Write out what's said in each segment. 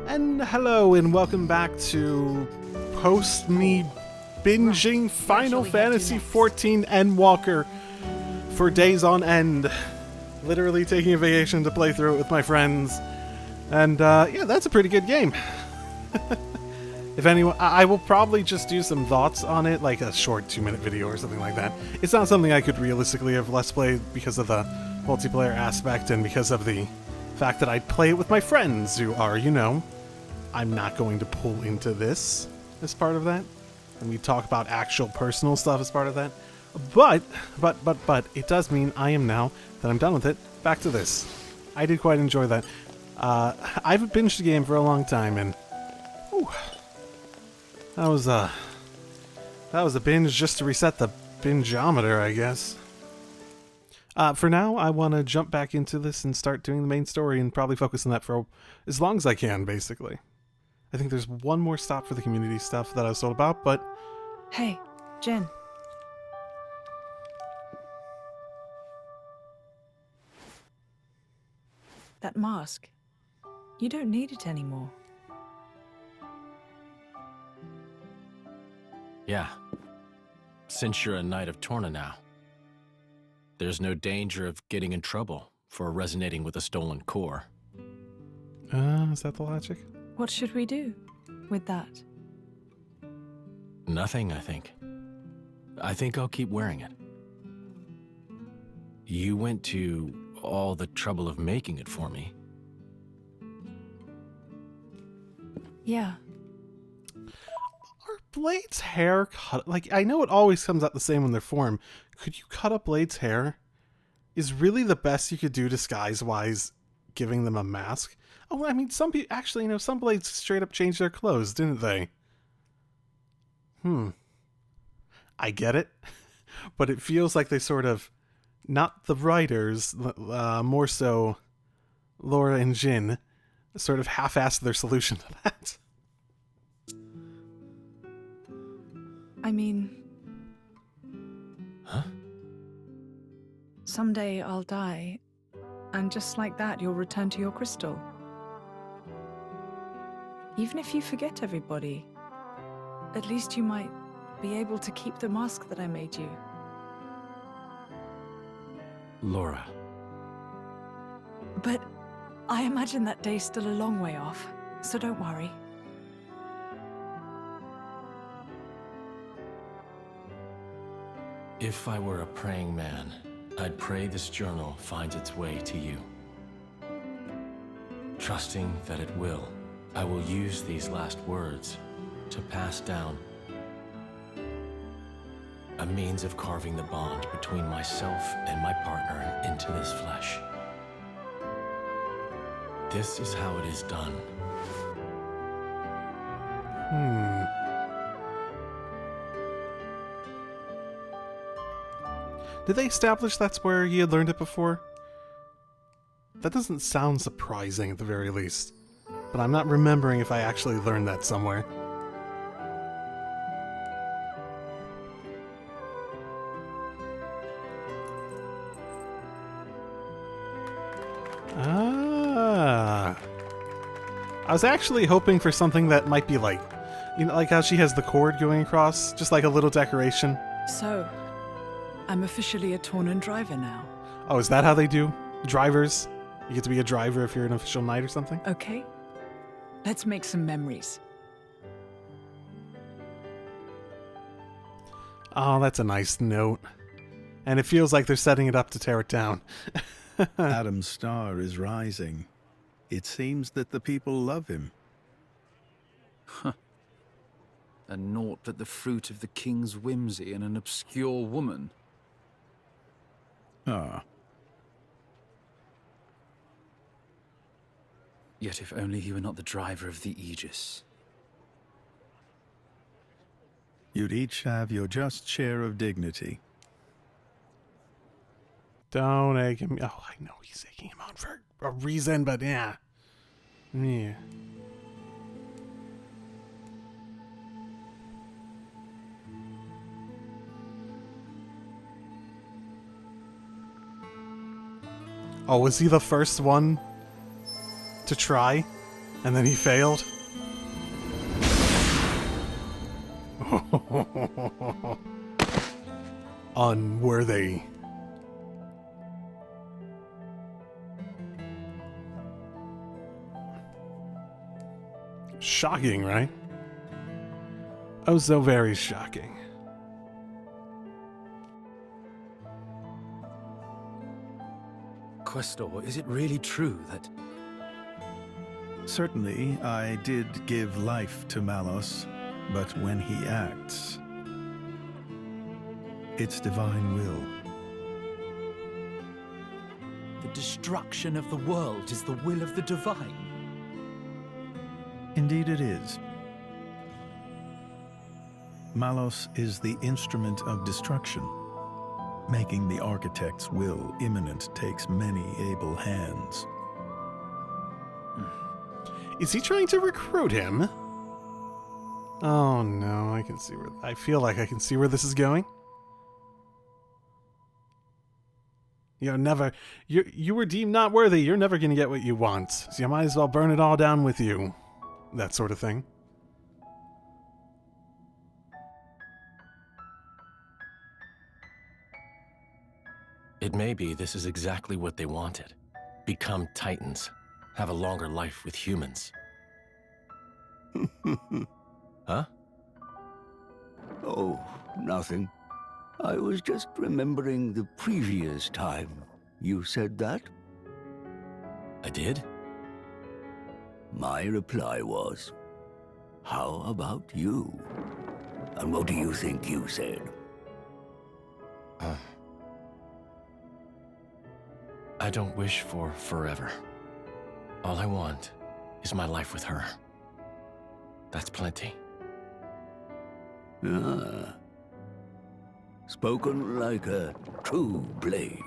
And hello and welcome back to post me binging Final Fantasy XIV Endwalker for days on end. Literally taking a vacation to play through it with my friends. And yeah, that's a pretty good game. If anyone, I will probably just do some thoughts on it, like a short 2-minute video or something like that. It's not something I could realistically have Let's Played because of the multiplayer aspect and because of the fact that I'd play it with my friends who are, you know, I'm not going to pull into this as part of that. And we talk about actual personal stuff as part of that. But, it does mean I am now, that I'm done with it, back to this. I did quite enjoy that. I haven't binged the game for a long time, and whew, that was a binge just to reset the bingeometer, I guess. For now, I want to jump back into this and start doing the main story and probably focus on that for as long as I can, basically. I think there's one more stop for the community stuff that I was told about, but... Hey, Jen. That mask. You don't need it anymore. Yeah. Since you're a Knight of Torna now, there's no danger of getting in trouble for resonating with a stolen core. Is that the logic? What should we do with that? Nothing, I think. I think I'll keep wearing it. You went to all the trouble of making it for me. Yeah. Are Blade's hair cut? Like, I know it always comes out the same when they're formed. Could you cut up Blade's hair? Is really the best you could do disguise-wise giving them a mask? Oh, I mean, some people actually, you know, some Blades straight up changed their clothes, didn't they? I get it, but it feels like they sort of, not the writers, more so Laura and Jin, sort of half-assed their solution to that. I mean... Huh? Someday I'll die, and just like that you'll return to your crystal. Even if you forget everybody, at least you might be able to keep the mask that I made you. Laura. But I imagine that day's still a long way off, so don't worry. If I were a praying man, I'd pray this journal finds its way to you. Trusting that it will, I will use these last words to pass down a means of carving the bond between myself and my partner into this flesh. This is how it is done. Did they establish that's where he had learned it before? That doesn't sound surprising at the very least. But I'm not remembering if I actually learned that somewhere. Ah. I was actually hoping for something that might be like, you know, like how she has the cord going across, just like a little decoration. So, I'm officially a Tornan driver now. Oh, is that how they do? Drivers? You get to be a driver if you're an official knight or something? Okay. Let's make some memories. Oh, that's a nice note. And it feels like they're setting it up to tear it down. Adam's star is rising. It seems that the people love him. And naught but the fruit of the king's whimsy and an obscure woman. Ah, Yet if only he were not the driver of the Aegis. you'd each have your just share of dignity. Don't egg him. Oh, I know he's egging him on for a reason, but yeah. Yeah. Oh, was he the first one to try? And then he failed? Unworthy. Shocking, right? Oh, so very shocking. Questor, is it really true that... Certainly, I did give life to Malos, but when he acts, it's divine will. the destruction of the world is the will of the divine? Indeed it is. Malos is the instrument of destruction. Making the architect's will imminent takes many able hands. Is he trying to recruit him? Oh no, I feel like I can see where this is going. You were deemed not worthy, you're never gonna get what you want, so you might as well burn it all down with you. That sort of thing. It may be this is exactly what they wanted. Become Titans. Have a longer life with humans. Huh? Oh, nothing. I was just remembering the previous time you said that. I did? My reply was, how about you? And what do you think you said? I don't wish for forever. All I want is my life with her. That's plenty. Ah. Spoken like a true blade.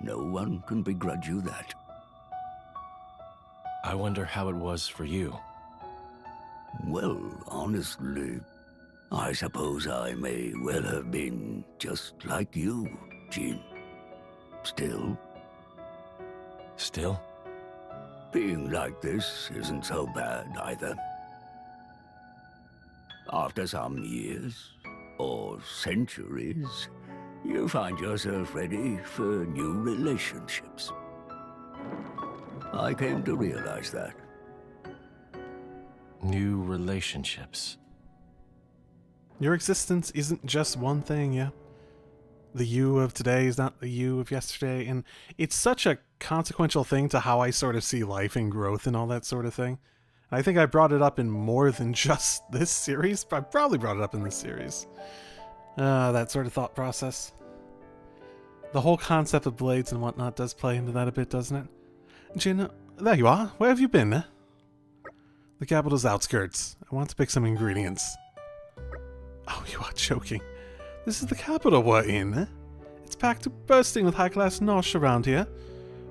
No one can begrudge you that. I wonder how it was for you. Well, honestly, I suppose I may well have been just like you, Jean. Still, being like this isn't so bad either. After some years, or centuries, you find yourself ready for new relationships. I came to realize that. New relationships. Your existence isn't just one thing, yeah? The you of today is not the you of yesterday, and it's such a consequential thing to how I sort of see life and growth and all that sort of thing. I think I brought it up in more than just this series, but I probably brought it up in this series. That sort of thought process. The whole concept of blades and whatnot does play into that a bit, doesn't it? Jin, there you are. Where have you been? The capital's outskirts. I want to pick some ingredients. Oh, you are joking. This is the capital we're in. It's packed to bursting with high-class nosh around here.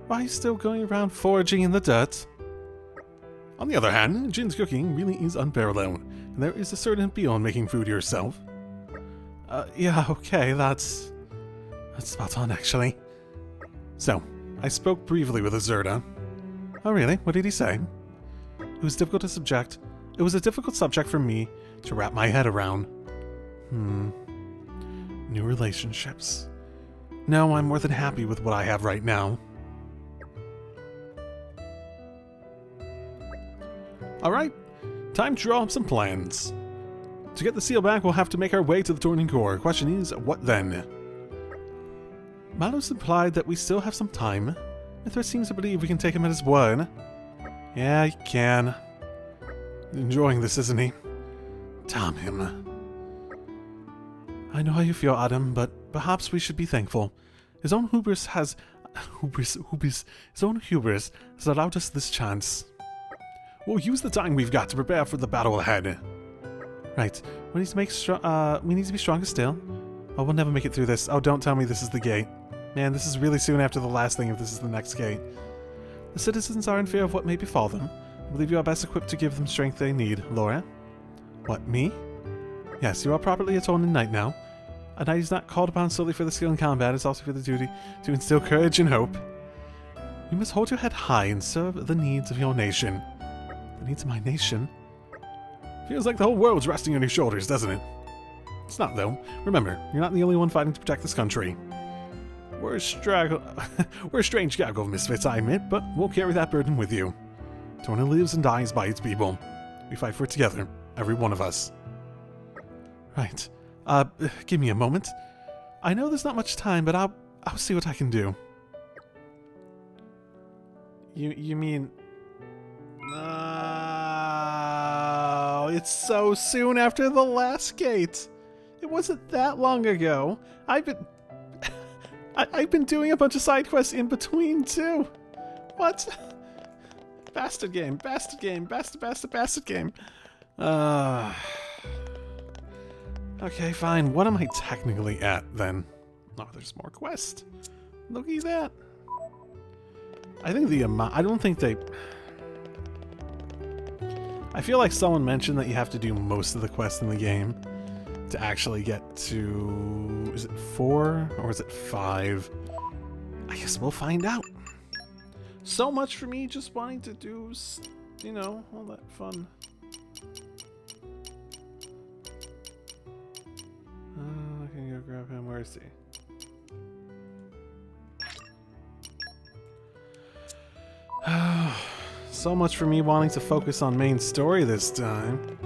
Why are you still going around foraging in the dirt? On the other hand, Jin's cooking really is unparalleled, and there is a certain appeal in making food yourself. Yeah, okay, that's spot on, actually. So, I spoke briefly with Azurda. Oh really? What did he say? It was difficult to subject. It was a difficult subject for me to wrap my head around. New relationships. No, I'm more than happy with what I have right now. Alright, time to draw up some plans. To get the seal back, we'll have to make our way to the Torning Core. Question is, what then? Malos implied that we still have some time. Mithra seems to believe we can take him at his word. Yeah, he can. He's enjoying this, isn't he? Damn him. I know how you feel, Adam, but perhaps we should be thankful. His own hubris has allowed us this chance. We'll use the time we've got to prepare for the battle ahead. Right, we need to be stronger still. Oh, we'll never make it through this. Oh, don't tell me this is the gate. Man, this is really soon after the last thing if this is the next gate. The citizens are in fear of what may befall them. I believe you are best equipped to give them strength they need. Laura? What, me? Yes, you are properly a Tornin knight now. A knight is not called upon solely for the skill in combat, it's also for the duty to instill courage and hope. You must hold your head high and serve the needs of your nation. The needs of my nation? Feels like the whole world's resting on your shoulders, doesn't it? It's not, though. Remember, you're not the only one fighting to protect this country. We're a strange gaggle of misfits, I admit, but we'll carry that burden with you. Torna lives and dies by its people. We fight for it together, every one of us. Right. Give me a moment. I know there's not much time, but I'll see what I can do. You mean... No, it's so soon after the last gate. It wasn't that long ago. I've been doing a bunch of side quests in between too. What? Bastard game, bastard game, bastard game. Okay, fine. What am I technically at then? Oh, there's more quest. Look at that. I think the amount. I don't think they. I feel like someone mentioned that you have to do most of the quests in the game to actually get to... Is it 4 or is it 5? I guess we'll find out. So much for me just wanting to do, you know, all that fun. I can go grab him. Where is he? So much for me wanting to focus on main story this time.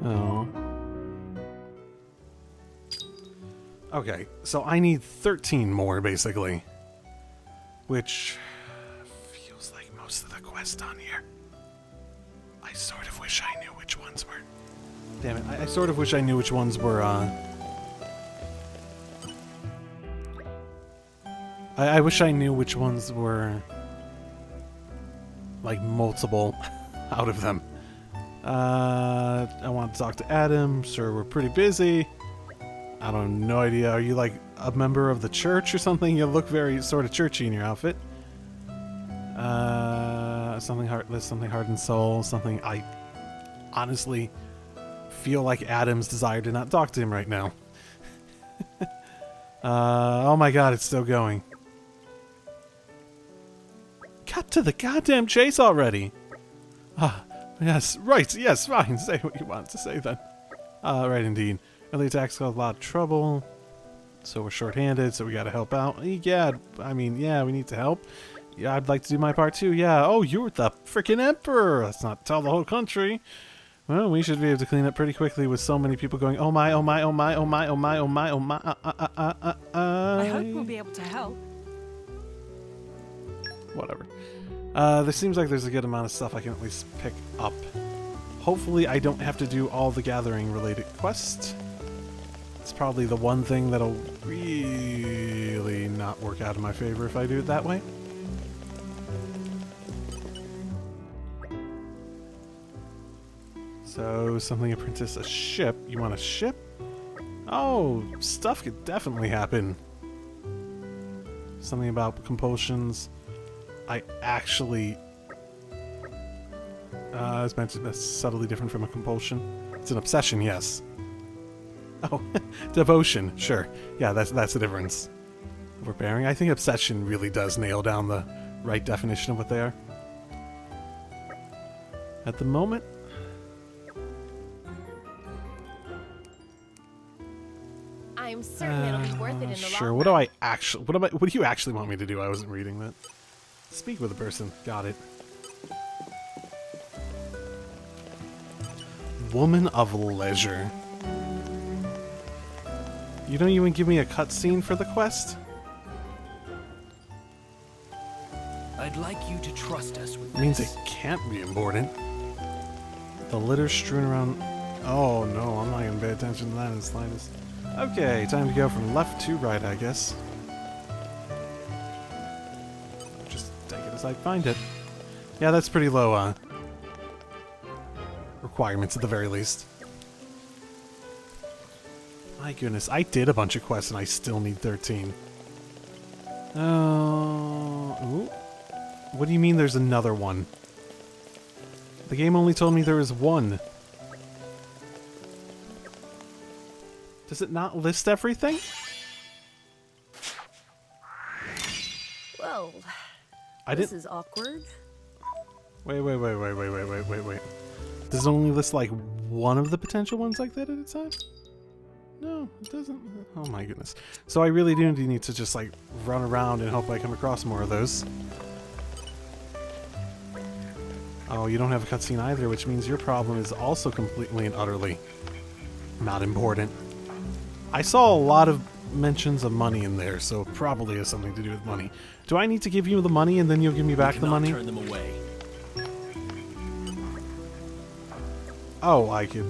Oh. Okay, so I need 13 more, basically. Which feels like most of the quests on here. I sort of wish I knew which ones were... Damn it, I sort of wish I knew which ones were, I wish I knew which ones were... like, multiple out of them. I want to talk to Adam. Sure, we're pretty busy. I don't have no idea. Are you like a member of the church or something? You look very sort of churchy in your outfit. Something heartless, something heart and soul, something I honestly feel like Adam's desire to not talk to him right now. Oh my god, it's still going. Cut to the goddamn chase already. Yes, right, yes, fine. Say what you want to say then. Right indeed. Early attacks caused a lot of trouble. So we're short-handed, so we gotta help out. Yeah, I mean, yeah, we need to help. Yeah, I'd like to do my part too, yeah. Oh, you're the freaking emperor! Let's not tell the whole country. Well, we should be able to clean up pretty quickly with so many people going, oh my, oh my, oh my, oh my, oh my, oh my, oh my, I hope we'll be able to help. Whatever. There seems like there's a good amount of stuff I can at least pick up. Hopefully I don't have to do all the gathering related quests. It's probably the one thing that'll really not work out in my favor if I do it that way. So, something apprentice a ship. You want a ship? Oh, stuff could definitely happen. Something about compulsions. I actually... as mentioned, that's subtly different from a compulsion. It's an obsession, yes. Oh, devotion, sure. Yeah, that's the difference. Overbearing. I think obsession really does nail down the right definition of what they are. At the moment... I'm certain it'll be worth it in the sure. long What do run. I actually... What do you actually want me to do? I wasn't reading that. Speak with a person. Got it. Woman of leisure. You don't even give me a cutscene for the quest? I'd like you to trust us with It means this. it can't be important. The litter strewn around... Oh no, I'm not gonna pay attention to that in the slightest. Okay, time to go from left to right, I guess. Just take it as I find it. Yeah, that's pretty low, requirements at the very least. My goodness, I did a bunch of quests and I still need 13. Ooh. What do you mean there's another one? The game only told me there was one. Does it not list everything? I This didn't. is awkward. Wait. Does it only list like one of the potential ones like that at a time? No, it doesn't. Oh my goodness. So I really do need to just like run around and hope I come across more of those. Oh, you don't have a cutscene either, which means your problem is also completely and utterly not important. I saw a lot of mentions of money in there, so it probably has something to do with money. Do I need to give you the money and then you'll give me back the money? Turn them away. Oh, I could.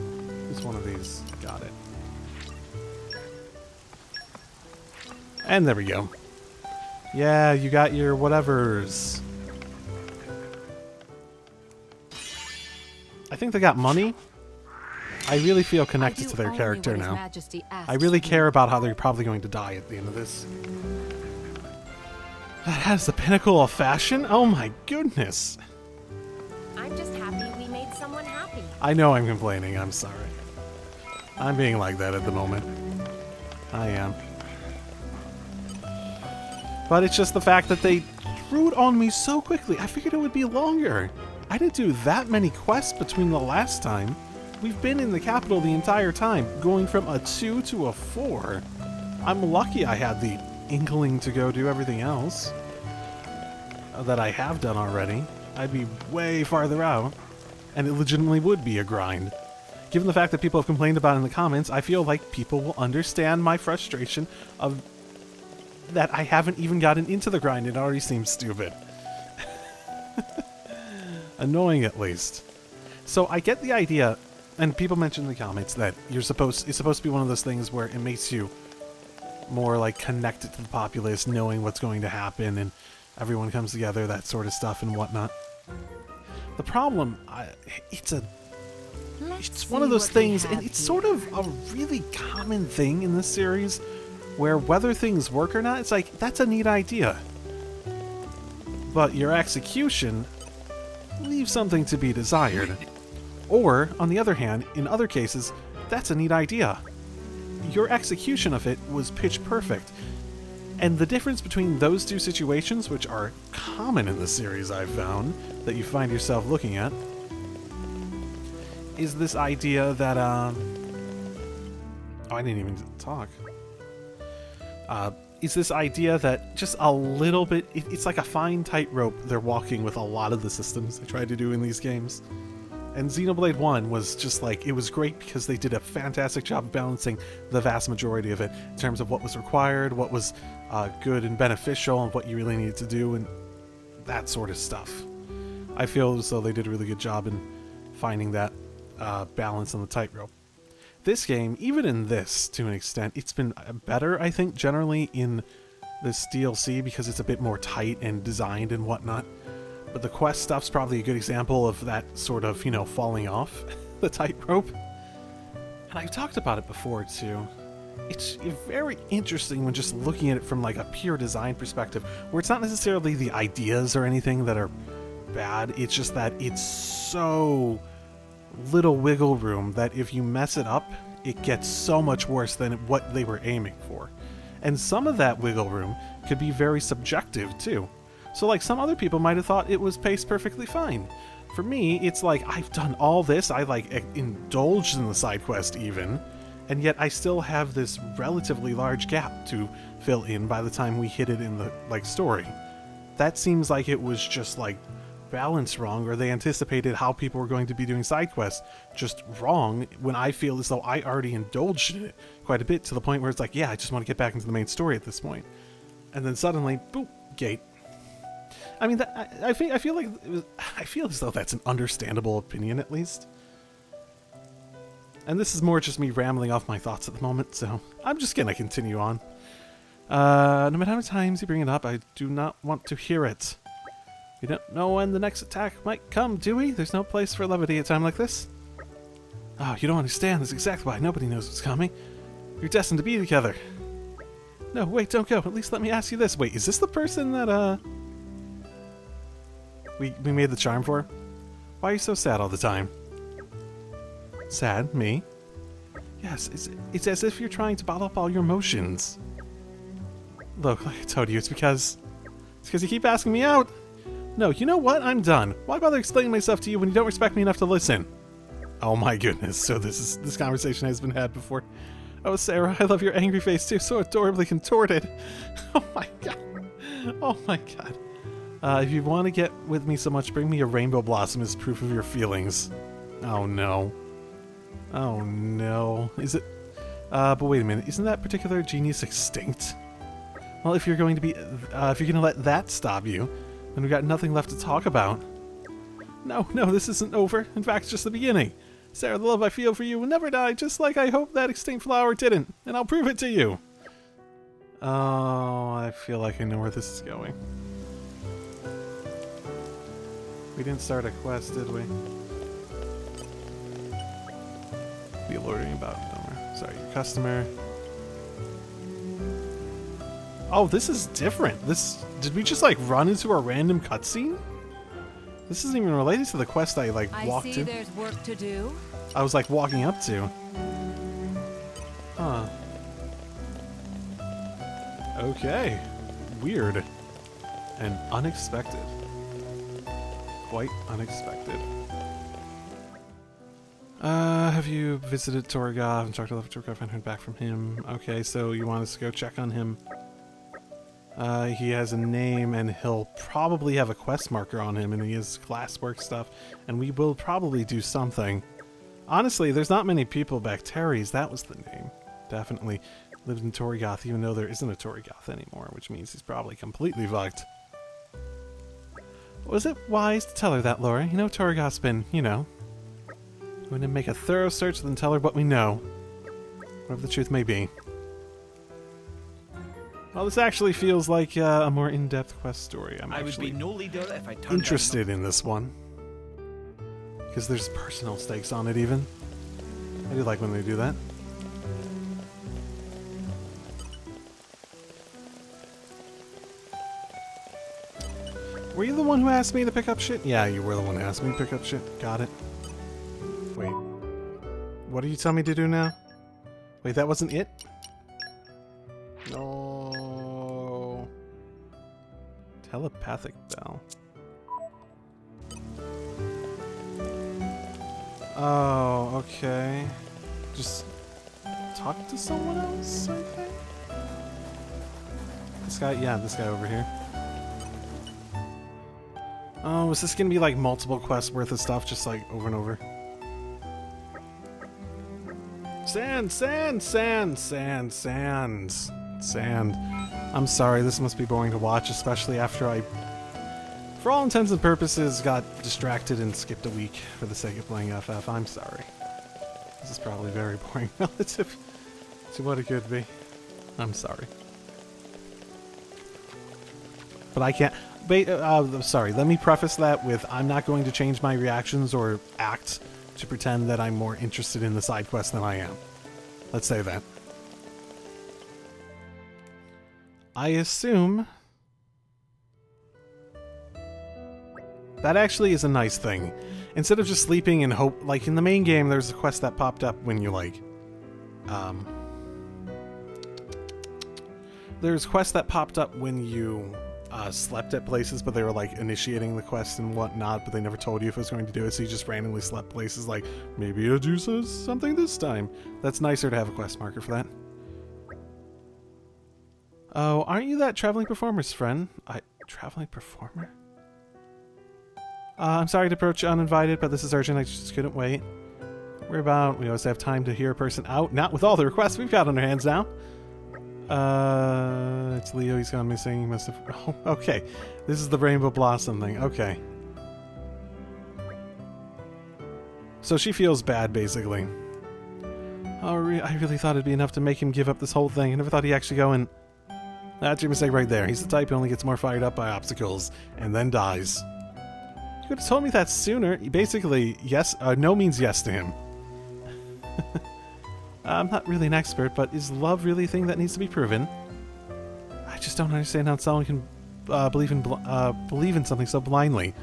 It's one of these. Got it. And there we go. Yeah, you got your whatevers. I think they got money. I really feel connected to their character now. I really care about how they're probably going to die at the end of this. That is the pinnacle of fashion? Oh my goodness. I'm just happy we made someone happy. I know I'm complaining, I'm sorry. I'm being like that at the moment. I am. But it's just the fact that they threw it on me so quickly. I figured it would be longer. I didn't do that many quests between the last time. We've been in the capital the entire time, going from a 2 to a 4. I'm lucky I had the inkling to go do everything else that I have done already. I'd be way farther out, and it legitimately would be a grind. Given the fact that people have complained about it in the comments, I feel like people will understand my frustration of that I haven't even gotten into the grind. It already seems stupid. Annoying, at least. So I get the idea, and people mentioned in the comments that it's supposed to be one of those things where it makes you more like connected to the populace, knowing what's going to happen, and everyone comes together, that sort of stuff and whatnot. The problem, it's one of those things, and it's sort of a really common thing in this series, where whether things work or not, it's like, that's a neat idea. But your execution leaves something to be desired. Or, on the other hand, in other cases, that's a neat idea. Your execution of it was pitch perfect. And the difference between those two situations, which are common in the series I've found, that you find yourself looking at, is this idea that, oh, I didn't even talk. Is this idea that just a little bit, it's like a fine tightrope they're walking with a lot of the systems they try to do in these games. And Xenoblade 1 was just like, it was great because they did a fantastic job of balancing the vast majority of it in terms of what was required, what was good and beneficial, and what you really needed to do, and that sort of stuff. I feel as though they did a really good job in finding that balance on the tightrope. This game, even in this, to an extent, it's been better, I think, generally in this DLC because it's a bit more tight and designed and whatnot. But the quest stuff's probably a good example of that sort of, you know, falling off the tightrope. And I've talked about it before, too. It's very interesting when just looking at it from, like, a pure design perspective, where it's not necessarily the ideas or anything that are bad, it's just that it's so little wiggle room that if you mess it up, it gets so much worse than what they were aiming for. And some of that wiggle room could be very subjective, too. So, like, some other people might have thought it was paced perfectly fine. For me, it's like, I've done all this, I, like, indulged in the side quest even, and yet I still have this relatively large gap to fill in by the time we hit it in the, like, story. That seems like it was just, like, balanced wrong, or they anticipated how people were going to be doing side quests just wrong, when I feel as though I already indulged in it quite a bit, to the point where it's like, yeah, I just want to get back into the main story at this point. And then suddenly, boop, gate. I mean, I feel like I feel as though that's an understandable opinion, at least. And this is more just me rambling off my thoughts at the moment, so I'm just gonna continue on. No matter how many times you bring it up, I do not want to hear it. We don't know when the next attack might come, do we? There's no place for levity at a time like this. Oh, you don't understand. That's exactly why nobody knows what's coming. You're destined to be together. No, wait, don't go. At least let me ask you this. Wait, is this the person that, we made the charm for? Why are you so sad all the time? Sad? Me? Yes, it's as if you're trying to bottle up all your emotions. Look, like I told you, it's because you keep asking me out. No, you know what? I'm done. Why bother explaining myself to you when you don't respect me enough to listen? Oh my goodness, so this conversation has been had before. Oh, Sarah, I love your angry face too, so adorably contorted. Oh my god. Oh my god. If you want to get with me so much, bring me a rainbow blossom as proof of your feelings. Oh no. Oh no. Is it... but wait a minute, isn't that particular genius extinct? Well, if you're going to be... if you're going to let that stop you, then we've got nothing left to talk about. No, this isn't over. In fact, it's just the beginning. Sarah, the love I feel for you will never die, just like I hope that extinct flower didn't. And I'll prove it to you. Oh, I feel like I know where this is going. We didn't start a quest, did we? Be alerting about number. Sorry, your customer. Oh, this is different. Did we just like run into a random cutscene? This isn't even related to the quest I like walked to. I see there's work to do. I was like walking up to. Huh. Okay. Weird. And unexpected. Quite unexpected. Have you visited Torgoth and talked to Torgoth and heard back from him? Okay, so you want us to go check on him. He has a name and he'll probably have a quest marker on him and he has glasswork stuff and we will probably do something. Honestly, there's not many people back. Terry's, that was the name. Definitely lived in Torgoth even though there isn't a Torgoth anymore, which means he's probably completely fucked. Was it wise to tell her that, Laura? You know Torgoth's been, you know. We're gonna make a thorough search and then tell her what we know. Whatever the truth may be. Well, this actually feels like a more in-depth quest story. I'm actually interested in this one. Because there's personal stakes on it even. I do like when they do that. Were you the one who asked me to pick up shit? Yeah, you were the one who asked me to pick up shit. Got it. Wait. What are you telling me to do now? Wait, that wasn't it? No. Telepathic bell. Oh, okay. Just talk to someone else, I think? This guy? Yeah, this guy over here. Oh, is this gonna be like multiple quests worth of stuff, just like over and over? Sand, sand, sand, sand, sand, sand. I'm sorry, this must be boring to watch, especially after I, for all intents and purposes, got distracted and skipped a week for the sake of playing FF. I'm sorry. This is probably very boring relative to what it could be. I'm sorry. But I can't... sorry, let me preface that with I'm not going to change my reactions or act to pretend that I'm more interested in the side quest than I am. Let's say that. I assume that actually is a nice thing. Instead of just sleeping and hope, like in the main game, there's a quest that popped up when you like, there's quests that popped up when you slept at places, but they were like initiating the quest and whatnot, but they never told you if it was going to do it, so you just randomly slept places like, maybe it'll do something this time. That's nicer to have a quest marker for that. Oh, aren't you that traveling performer's friend? Traveling performer? I'm sorry to approach you uninvited, but this is urgent, I just couldn't wait. We're about, we always have time to hear a person out, not with all the requests we've got on our hands now. It's Leo, he's gone missing, he must have... Oh, okay. This is the Rainbow Blossom thing, okay. So she feels bad, basically. Oh, I really thought it'd be enough to make him give up this whole thing. I never thought he'd actually go and... That's your mistake right there. He's the type who only gets more fired up by obstacles, and then dies. You could have told me that sooner. Basically, yes, no means yes to him. I'm not really an expert, but is love really a thing that needs to be proven? I just don't understand how someone can believe in something so blindly.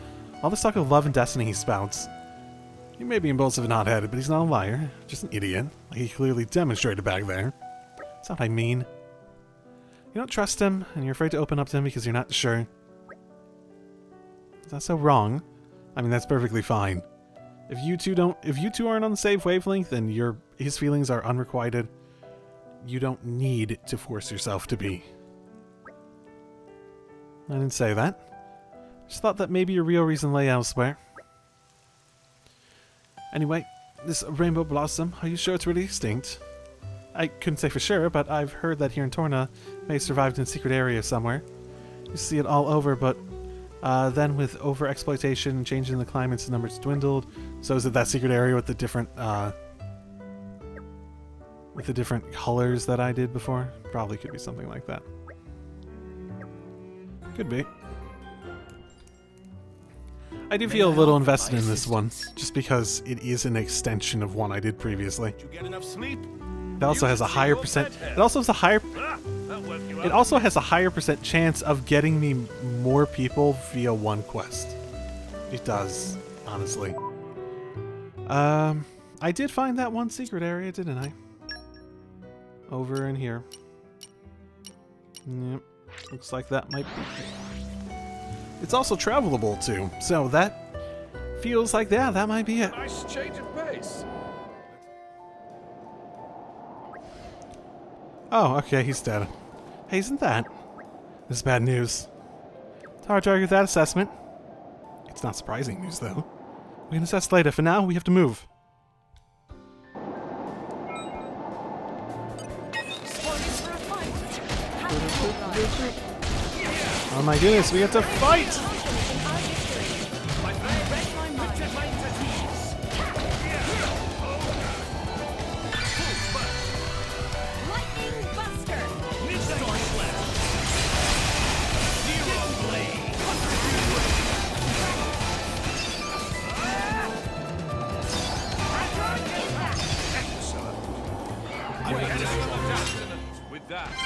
All this talk of love and destiny he spouts. He may be impulsive and hot-headed, but he's not a liar. Just an idiot, like he clearly demonstrated back there. That's not what I mean. You don't trust him, and you're afraid to open up to him because you're not sure. That's so wrong. I mean, that's perfectly fine. If you two aren't on the same wavelength, then his feelings are unrequited. You don't need to force yourself to be. I didn't say that. Just thought that maybe your real reason lay elsewhere. Anyway, this rainbow blossom, are you sure it's really extinct? I couldn't say for sure, but I've heard that here in Torna, it may have survived in a secret area somewhere. You see it all over, but then with over-exploitation and changing the climates, the numbers dwindled. So is it that secret area with the different colors that I did before? Probably could be something like that. Could be. I do feel a little invested in this one, just because it is an extension of one I did previously. Did you get enough sleep? It also has a higher percent. It also has a higher. It also has a higher percent chance of getting me more people via one quest. It does, honestly. I did find that one secret area, didn't I? Over in here. Yep. Looks like that might be. It's also travelable too, so that feels like that might be it. Nice change of pace. Oh, okay, he's dead. Hey, isn't that? This is bad news. It's hard to argue with that assessment. It's not surprising news, though. We can assess later. For now, we have to move. Oh my goodness, we have to fight!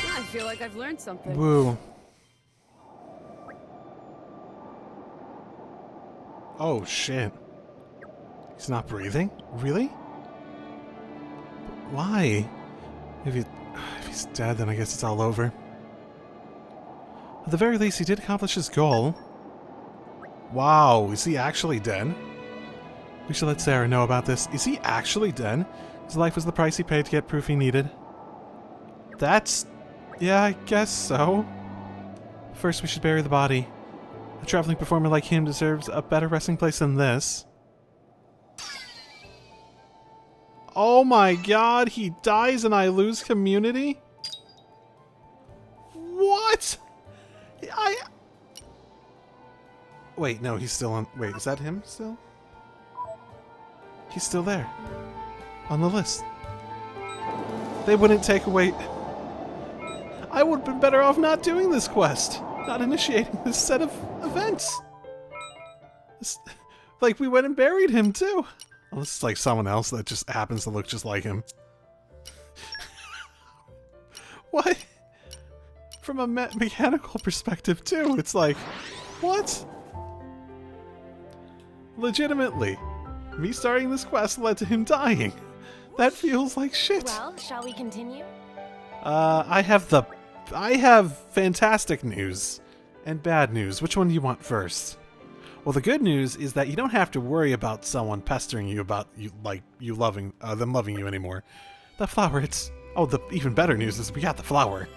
I feel like I've learned something. Woo. Oh shit. He's not breathing? Really? Why? If he's dead, then I guess it's all over. At the very least, he did accomplish his goal. Wow, is he actually dead? We should let Sarah know about this. Is he actually dead? His life was the price he paid to get proof he needed. That's... yeah, I guess so. First, we should bury the body. A traveling performer like him deserves a better resting place than this. Oh my god, he dies and I lose community? What? Wait, no, he's still on... wait, is that him still? He's still there. On the list. They wouldn't take away... I would have been better off not doing this quest. Not initiating this set of events. Like, we went and buried him, too. Well, this is like someone else that just happens to look just like him. What? From a mechanical perspective, too, it's like, what? Legitimately, me starting this quest led to him dying. That feels like shit. Well, shall we continue? I have fantastic news and bad news. Which one do you want first? Well, the good news is that you don't have to worry about someone pestering you about them loving you anymore. The flower, it's... oh, the even better news is we got the flower.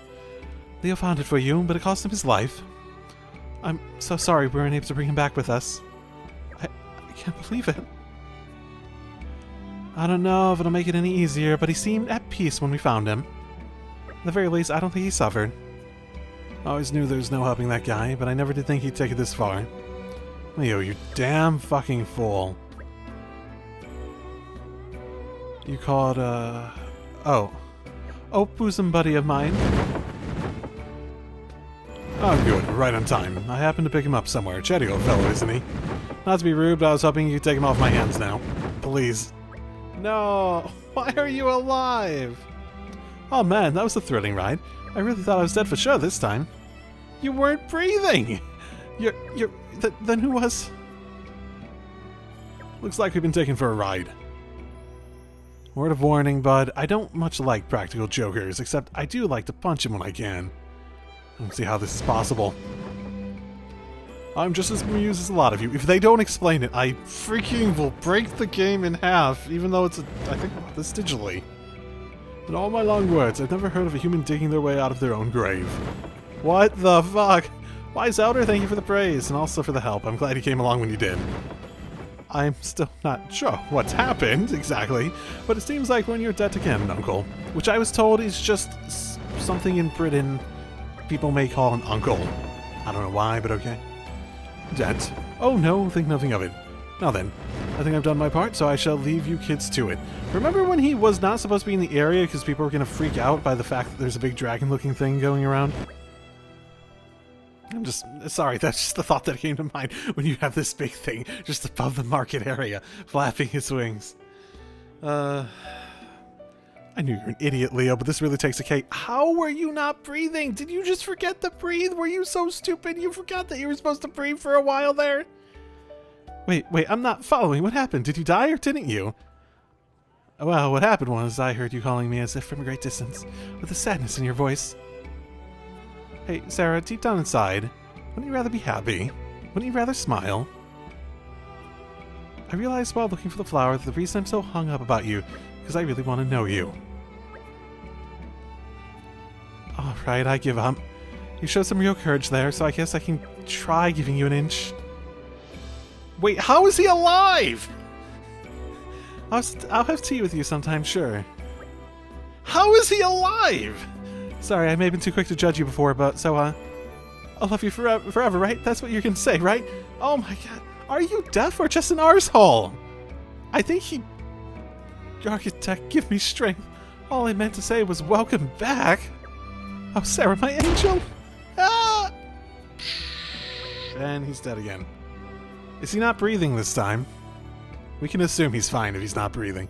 Leo found it for you, but it cost him his life. I'm so sorry we weren't able to bring him back with us. I can't believe it. I don't know if it'll make it any easier, but he seemed at peace when we found him. At the very least, I don't think he suffered. I always knew there was no helping that guy, but I never did think he'd take it this far. Leo, you damn fucking fool. You called, oh, bosom buddy of mine. Oh, good. Right on time. I happened to pick him up somewhere. Chatty old fellow, isn't he? Not to be rude, but I was hoping you could take him off my hands now. Please. No! Why are you alive? Oh man, that was a thrilling ride. I really thought I was dead for sure this time. You weren't breathing! Then who was? Looks like we've been taken for a ride. Word of warning, bud. I don't much like practical jokers, except I do like to punch him when I can. I don't see how this is possible. I'm just as amused as a lot of you. If they don't explain it, I freaking will break the game in half, even though it's, I think, this digitally. In all my long words, I've never heard of a human digging their way out of their own grave. What the fuck? Wise Elder, thank you for the praise, and also for the help. I'm glad you came along when you did. I'm still not sure what's happened, exactly, but it seems like we're in your debt again, Uncle. Which I was told is just something in Britain people may call an uncle. I don't know why, but okay. Debt. Oh no, think nothing of it. Now then, I think I've done my part, so I shall leave you kids to it. Remember when he was not supposed to be in the area because people were going to freak out by the fact that there's a big dragon-looking thing going around? I'm just sorry, that's just the thought that came to mind when you have this big thing just above the market area, flapping his wings. I knew you were an idiot, Leo, but this really takes a cake. How were you not breathing? Did you just forget to breathe? Were you so stupid you forgot that you were supposed to breathe for a while there? Wait, I'm not following. What happened? Did you die or didn't you? Well, what happened was I heard you calling me as if from a great distance, with a sadness in your voice. Hey, Sarah, deep down inside, wouldn't you rather be happy? Wouldn't you rather smile? I realized while looking for the flower that the reason I'm so hung up about you, because I really want to know you. Alright, I give up. You showed some real courage there, so I guess I can try giving you an inch. Wait, how is he alive? I'll have tea with you sometime, sure. How is he alive? Sorry, I may have been too quick to judge you before, but so, I'll love you forever, right? That's what you're gonna say, right? Oh my god, are you deaf or just an arsehole? I think he... Architect, give me strength. All I meant to say was welcome back. Oh, Sarah, my angel. Ah! And he's dead again. Is he not breathing this time? We can assume he's fine if he's not breathing.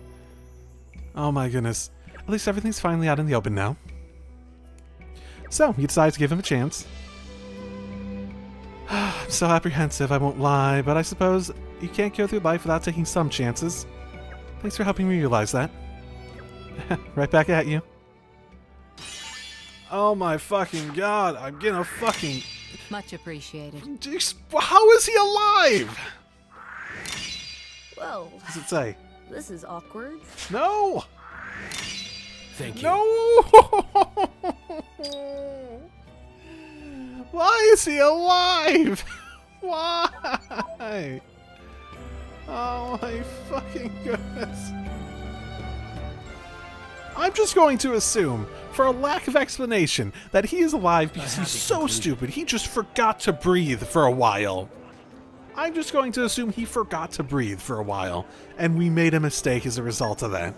Oh my goodness. At least everything's finally out in the open now. So, you decide to give him a chance. I'm so apprehensive, I won't lie, but I suppose you can't go through life without taking some chances. Thanks for helping me realize that. Right back at you. Oh my fucking god, I'm gonna fucking... Much appreciated. How is he alive? Well, what does it say? This is awkward. No! Thank you. No! Why is he alive? Why? Oh my fucking goodness. I'm just going to assume, for a lack of explanation, that he is alive because he's so stupid he just forgot to breathe for a while. I'm just going to assume he forgot to breathe for a while, and we made a mistake as a result of that.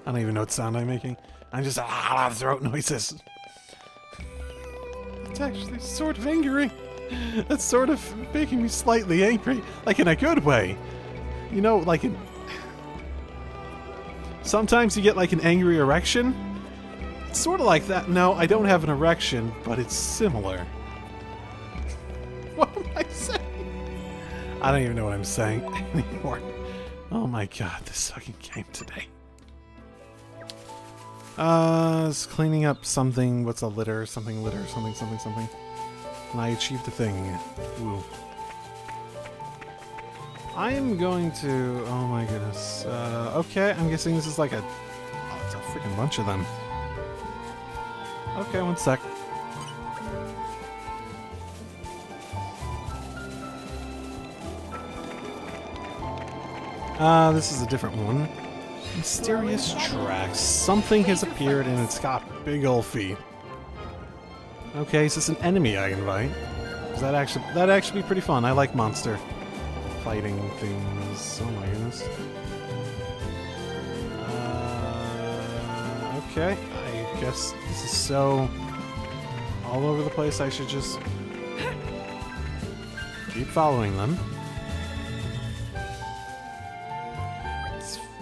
I don't even know what sound I'm making. I'm just throat noises. It's actually sort of angry. It's sort of making me slightly angry, like in a good way. You know, like in... Sometimes you get like an angry erection. It's sort of like that. No, I don't have an erection, but it's similar. What am I saying? I don't even know what I'm saying anymore. Oh my god, this fucking game today. It's cleaning up something. What's a litter? Something litter. Something. And I achieved a thing. Woo. I am going to... Oh my goodness. Okay, I'm guessing this is like a... Oh, it's a freaking bunch of them. Okay, one sec. This is a different one. Mysterious tracks. Something has appeared and it's got big ol' feet. Okay, is this an enemy I invite? That'd actually be pretty fun. I like monster fighting things. Oh my goodness. Okay, I guess this is so all over the place. I should just keep following them.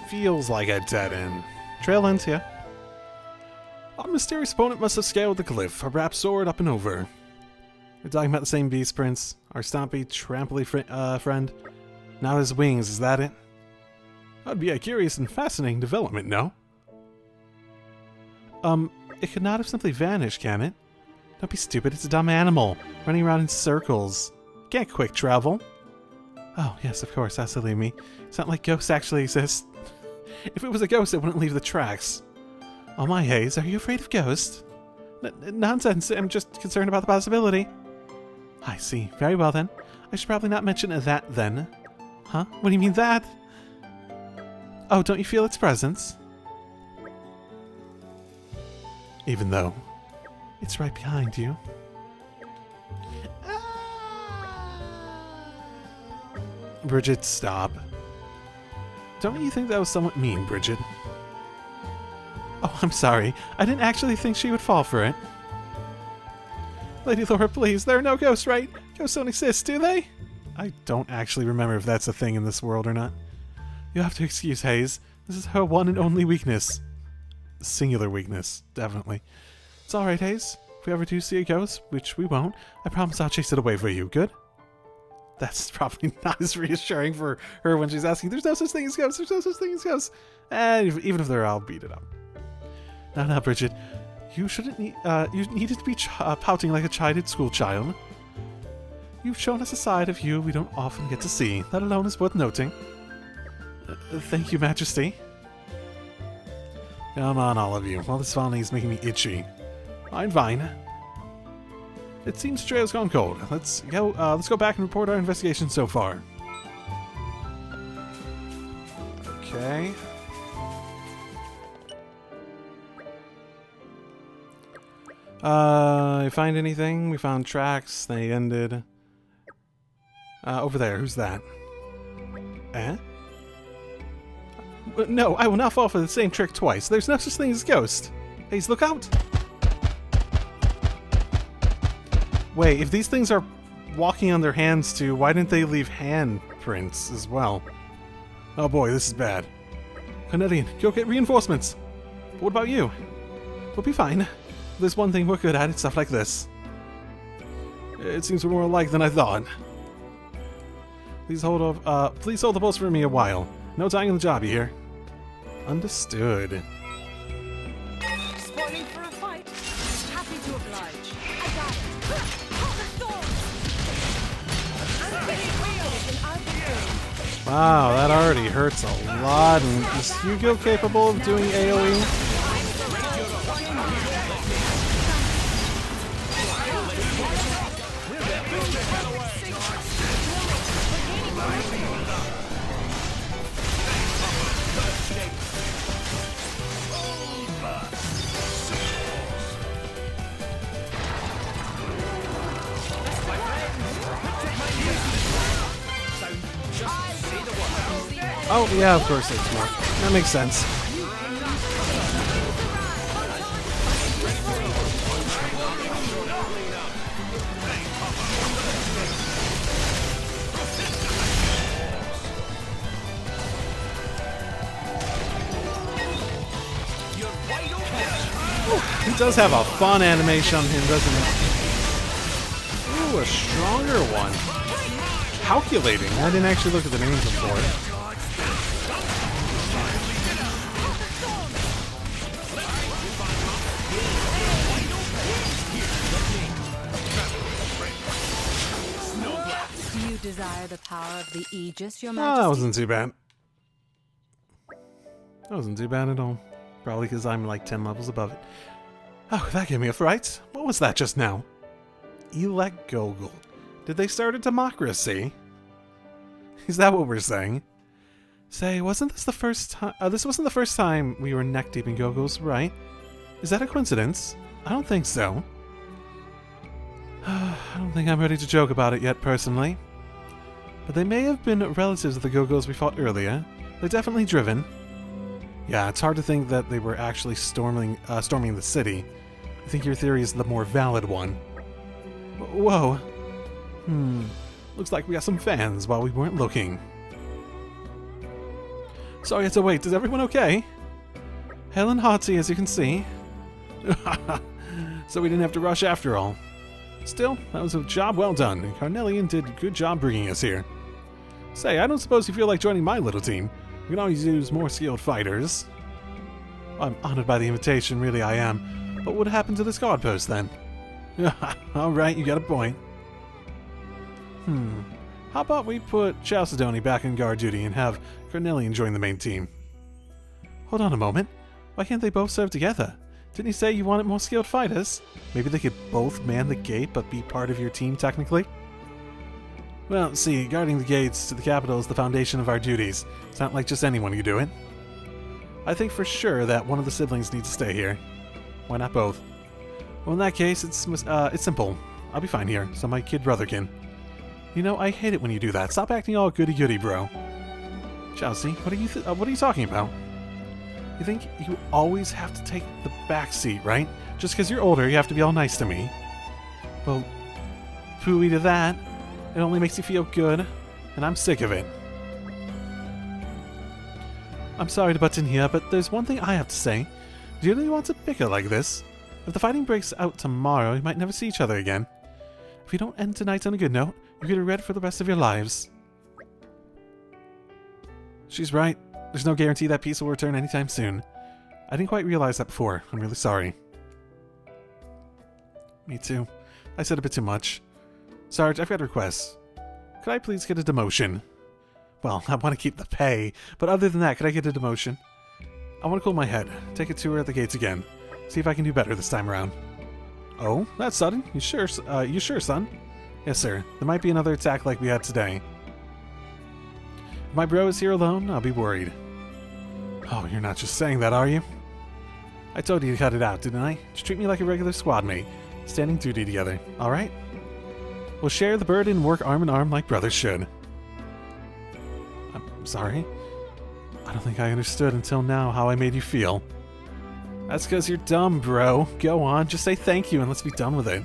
Feels like a dead end. Trail ends here. Our mysterious opponent must have scaled the cliff, or perhaps soared up and over. We're talking about the same beast, Prince. Our stompy, tramply friend. Now his wings, is that it? That'd be a curious and fascinating development, no? It could not have simply vanished, can it? Don't be stupid, it's a dumb animal, running around in circles. Can't quick travel. Oh, yes, of course, that's silly of me. It's not like ghosts actually exist. If it was a ghost, it wouldn't leave the tracks. Oh my, Hayes, are you afraid of ghosts? Nonsense, I'm just concerned about the possibility. I see. Very well then. I should probably not mention that then. Huh? What do you mean that? Oh, don't you feel its presence? Even though it's right behind you. Bridget, stop. Don't you think that was somewhat mean, Bridget? Oh, I'm sorry. I didn't actually think she would fall for it. Lady Laura, please. There are no ghosts, right? Ghosts don't exist, do they? I don't actually remember if that's a thing in this world or not. You'll have to excuse Hayes. This is her one and only weakness. Singular weakness, definitely. It's alright, Hayes. If we ever do see a ghost, which we won't, I promise I'll chase it away for you, good? That's probably not as reassuring for her when she's asking, there's no such thing as ghosts, there's no such thing as ghosts. And even if there are, I'll beat it up. Now, Bridget, you shouldn't you needed to be pouting like a chided schoolchild. You've shown us a side of you we don't often get to see. That alone is worth noting. Thank you, Majesty. Come on, all of you. All this vomiting is making me itchy. Fine. It seems the trail's gone cold. Let's go back and report our investigation so far. Okay. You find anything? We found tracks. They ended. Over there. Who's that? Eh? No, I will not fall for the same trick twice. There's no such thing as ghost. Hayes, look out! Wait, if these things are walking on their hands too, why didn't they leave handprints as well? Oh boy, this is bad. Cornelian, go get reinforcements. But what about you? We'll be fine. There's one thing we're good at, it's stuff like this. It seems we're more alike than I thought. Please hold the post for me a while. No dying on the job, you hear? Understood. Spoiling for a fight. Happy to oblige. I got it. Wow, that already hurts a lot. And is Hugo capable of doing AoE? Oh, yeah, of course it's smart. That makes sense. He does have a fun animation on him, doesn't he? Ooh, a stronger one. Calculating. I didn't actually look at the names before. Desire the power of the Aegis, Your Oh, Majesty? that wasn't too bad. That wasn't too bad at all. Probably because I'm like 10 levels above it. Oh, that gave me a fright. What was that just now? Elect Gogol. Did they start a democracy? Is that what we're saying? Say, wasn't this the first time? This wasn't the first time we were neck deep in Gogols, right? Is that a coincidence? I don't think so. I don't think I'm ready to joke about it yet, personally. But they may have been relatives of the Gogols we fought earlier. They're definitely driven. Yeah, it's hard to think that they were actually storming the city. I think your theory is the more valid one. Whoa. Looks like we got some fans while we weren't looking. Sorry, I had to wait. Is everyone okay? Helen hearty, as you can see. So we didn't have to rush after all. Still, that was a job well done, and Carnelian did a good job bringing us here. Say, I don't suppose you feel like joining my little team. We can always use more skilled fighters. I'm honored by the invitation, really I am. But what would happen to this guard post then? Alright, you got a point. How about we put Chalcedony back in guard duty and have Cornelian join the main team? Hold on a moment. Why can't they both serve together? Didn't you say you wanted more skilled fighters? Maybe they could both man the gate but be part of your team technically? Well, see, guarding the gates to the capital is the foundation of our duties. It's not like just anyone can do it. I think for sure that one of the siblings needs to stay here. Why not both? Well, in that case, it's simple. I'll be fine here, so my kid brother can. You know, I hate it when you do that. Stop acting all goody-goody, bro. Chelsea, what are you talking about? You think you always have to take the back seat, right? Just because you're older, you have to be all nice to me. Well, phooey to that. It only makes you feel good, and I'm sick of it. I'm sorry to butt in here, but there's one thing I have to say. Do you really want to bicker like this? If the fighting breaks out tomorrow, you might never see each other again. If you don't end tonight on a good note, you could regret it for the rest of your lives. She's right. There's no guarantee that peace will return anytime soon. I didn't quite realize that before. I'm really sorry. Me too. I said a bit too much. Sarge, I've got a request. Could I please get a demotion? Well, I want to keep the pay, but other than that, could I get a demotion? I want to cool my head, take a tour at the gates again, see if I can do better this time around. Oh, that's sudden. You sure, son? Yes, sir. There might be another attack like we had today. If my bro is here alone, I'll be worried. Oh, you're not just saying that, are you? I told you to cut it out, didn't I? Just treat me like a regular squad mate, standing duty together, alright? We'll share the burden and work arm in arm like brothers should. I'm sorry? I don't think I understood until now how I made you feel. That's because you're dumb, bro. Go on, just say thank you and let's be done with it.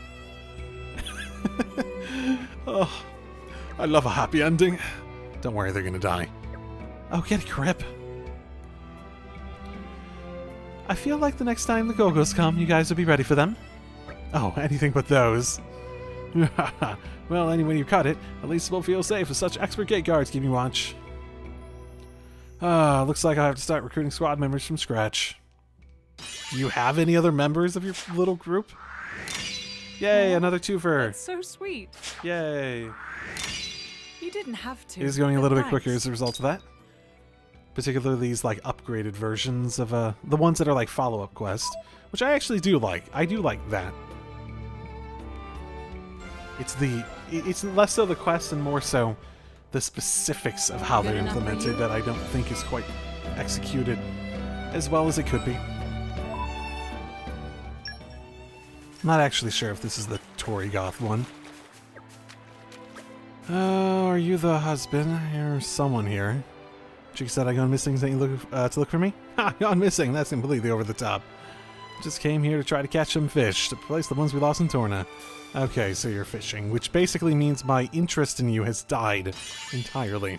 Oh, I love a happy ending. Don't worry, they're gonna die. Oh, get a grip. I feel like the next time the Go-Go's come, you guys will be ready for them. Oh, anything but those. Well, anyway you cut it, at least we'll feel safe with such expert gate guards keeping watch. Looks like I have to start recruiting squad members from scratch. Do you have any other members of your little group? Yay, another twofer. That's so sweet. Yay. You didn't have to. It is going a little bit thanks. quicker as a result of that. Particularly these like upgraded versions of the ones that are like follow-up quests, which I actually do like. I do like that. It's less so the quests and more so the specifics of how they're implemented that I don't think is quite executed as well as it could be. I'm not actually sure if this is the Tory Goth one. Are you the husband? There's someone here. Chick said I gone missing, so you look to look for me? Ha! Gone missing, that's completely over the top. Just came here to try to catch some fish, to replace the ones we lost in Torna. Okay, so you're fishing, which basically means my interest in you has died entirely.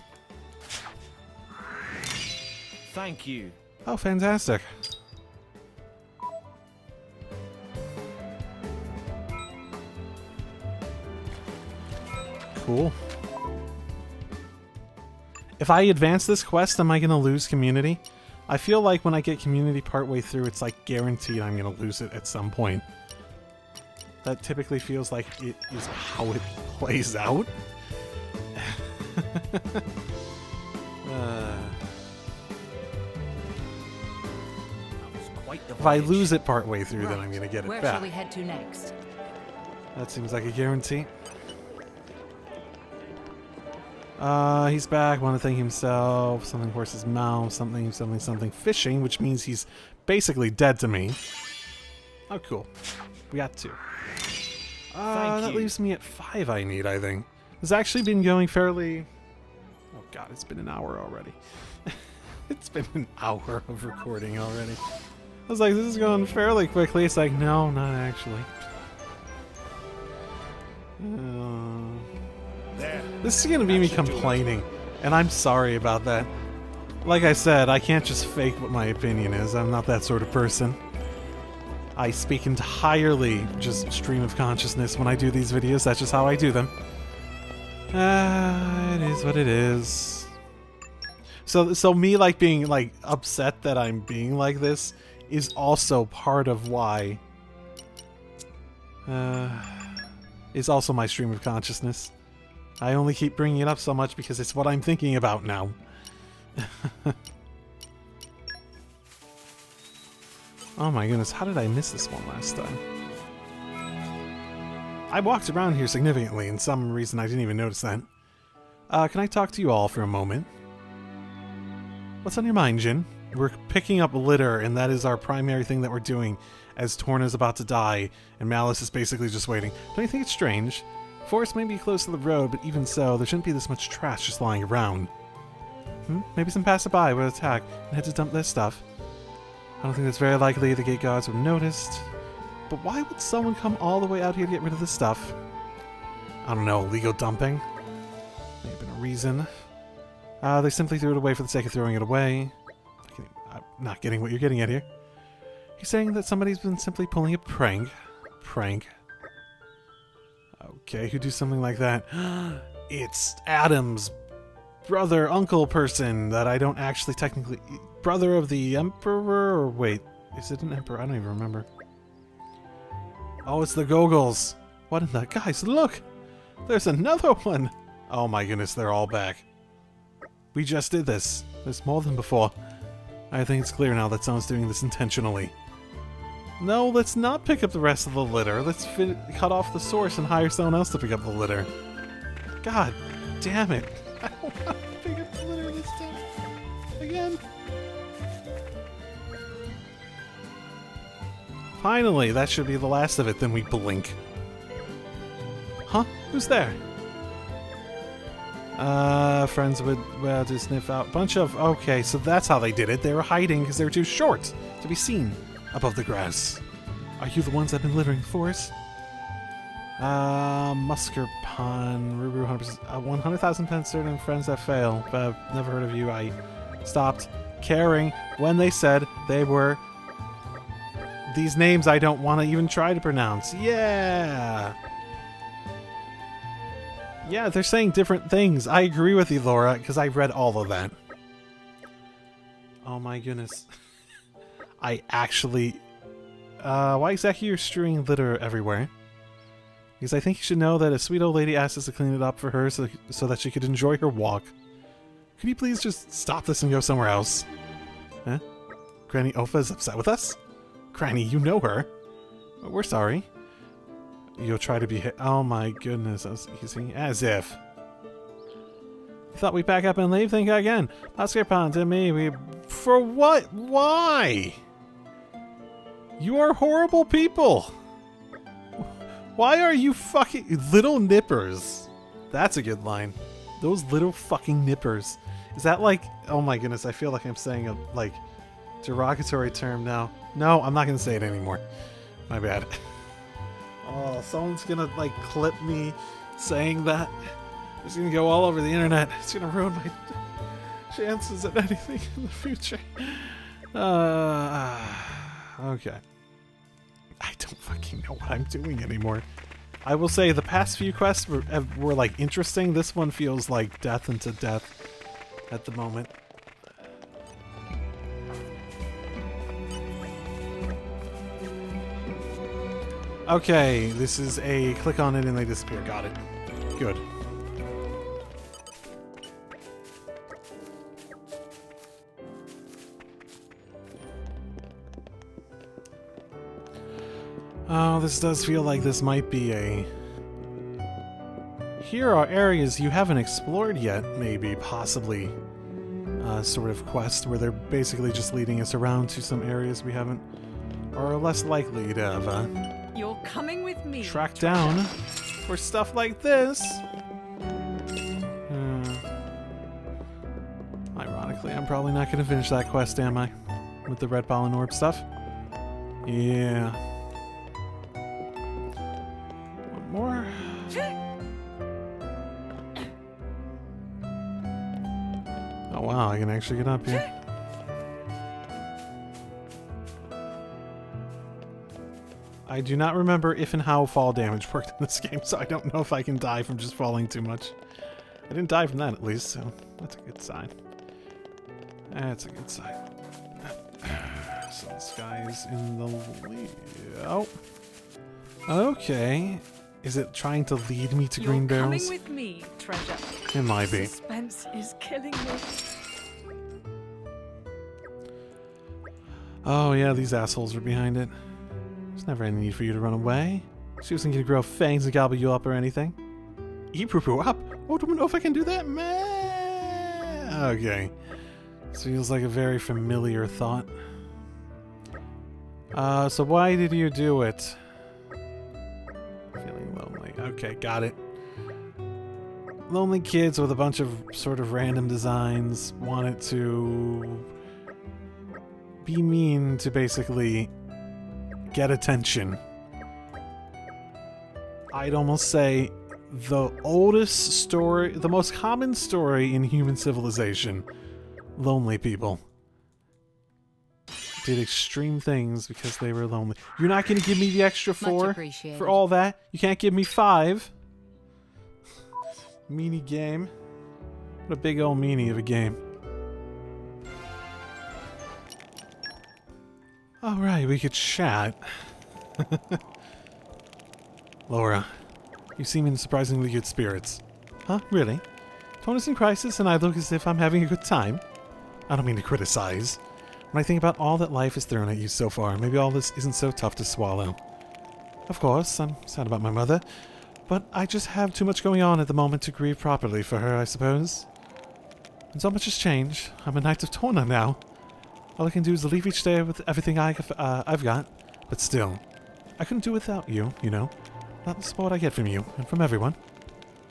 Thank you. Oh, fantastic. Cool. If I advance this quest, am I going to lose community? I feel like when I get community partway through, it's like guaranteed I'm going to lose it at some point. That typically feels like it is how it plays out. If I lose it partway through, then I'm going to get it Where back. shall we head to next? That seems like a guarantee. He's back. Want to thank himself. Something horse's mouth. Something fishing, which means he's basically dead to me. Oh, cool. We got 2. That leaves me at 5 I need, I think. It's actually been going fairly... Oh god, it's been an hour already. It's been an hour of recording already. I was like, this is going fairly quickly. It's like, no, not actually. This is going to be me complaining, and I'm sorry about that. Like I said, I can't just fake what my opinion is. I'm not that sort of person. I speak entirely just stream of consciousness when I do these videos. That's just how I do them. It is what it is. So me like being like upset that I'm being like this is also part of why. Is also my stream of consciousness. I only keep bringing it up so much because it's what I'm thinking about now. Oh my goodness, how did I miss this one last time? I walked around here significantly, and some reason I didn't even notice that. Can I talk to you all for a moment? What's on your mind, Jin? We're picking up litter, and that is our primary thing that we're doing, as Torna's about to die, and Malice is basically just waiting. Don't you think it's strange? Forest may be close to the road, but even so, there shouldn't be this much trash just lying around. Maybe some passerby would attack and head to dump their stuff. I don't think that's very likely the gate guards would have noticed. But why would someone come all the way out here to get rid of this stuff? I don't know, illegal dumping? May have been a reason. They simply threw it away for the sake of throwing it away. I'm not getting what you're getting at here. You're saying that somebody's been simply pulling a prank? Prank. Okay, who do something like that? It's Adam's brother, uncle person that I don't actually technically... Brother of the Emperor? Or wait, is it an Emperor? I don't even remember. Oh, it's the Goggles. What in the... Guys, look! There's another one! Oh my goodness, they're all back. We just did this. There's more than before. I think it's clear now that someone's doing this intentionally. No, let's not pick up the rest of the litter. Let's cut off the source and hire someone else to pick up the litter. God damn it. I don't want to pick up the litter this time. Again. Finally, that should be the last of it, then we blink. Huh? Who's there? Friends would, well, to sniff out. Bunch of, okay, so that's how they did it. They were hiding because they were too short to be seen above the grass. Are you the ones that have been littering the forest? Musker Pond, Ruru 100%, 100,000 pence certain friends that fail. But I've never heard of you. I stopped caring when they said they were these names I don't want to even try to pronounce. Yeah! Yeah, they're saying different things. I agree with you, Laura, because I read all of that. Oh my goodness. I actually... why exactly you're strewing litter everywhere? Because I think you should know that a sweet old lady asked us to clean it up for her so that she could enjoy her walk. Could you please just stop this and go somewhere else? Huh? Granny Ofa is upset with us? Granny, you know her. We're sorry. You'll try to be... Oh my goodness, that was easy. As if. You thought we'd pack up and leave? Think again. Oscar Pond and me, we... For what? Why? You are horrible people. Why are you fucking... Little nippers. That's a good line. Those little fucking nippers. Is that like... Oh my goodness, I feel like I'm saying a, like, derogatory term now. No, I'm not going to say it anymore. My bad. Oh, someone's going to, like, clip me saying that. It's going to go all over the internet. It's going to ruin my chances at anything in the future. Okay. I don't fucking know what I'm doing anymore. I will say the past few quests were like interesting. This one feels like death into death at the moment. Okay, this is a click on it and they disappear. Got it. Good. Oh, this does feel like this might be a... Here are areas you haven't explored yet, maybe, possibly, sort of quest, where they're basically just leading us around to some areas we haven't, or are less likely to have, You're coming with me. tracked down for stuff like this. Ironically, I'm probably not going to finish that quest, am I? With the red pollen orb stuff? Yeah. One more. Oh wow, I can actually get up here. I do not remember if and how fall damage worked in this game, so I don't know if I can die from just falling too much. I didn't die from that, at least, so that's a good sign. That's a good sign. So this guy is in the lead. Oh. Okay. Is it trying to lead me to green barrels? Coming with me, treasure. It might be. Suspense is killing me. Oh yeah, these assholes are behind it. There's never any need for you to run away. She wasn't gonna grow fangs and gobble you up or anything. Eat poo-poo up? Oh, don't know if I can do that, man. Okay. This feels like a very familiar thought. So why did you do it? Feeling lonely. Okay, got it. Lonely kids with a bunch of sort of random designs wanted to be mean to basically get attention. I'd almost say the oldest story, the most common story in human civilization. Lonely people did extreme things because they were lonely. You're not going to give me the extra 4 for all that? You can't give me 5? Meanie game. What a big old meanie of a game. Alright, we could chat. Laura, you seem in surprisingly good spirits. Huh? Really? Torna's in crisis and I look as if I'm having a good time? I don't mean to criticize. When I think about all that life has thrown at you so far, maybe all this isn't so tough to swallow. Of course, I'm sad about my mother, but I just have too much going on at the moment to grieve properly for her, I suppose. And so much has changed. I'm a Knight of Torna now. All I can do is live each day with everything I've got, but still, I couldn't do without you, you know. Not the support I get from you, and from everyone.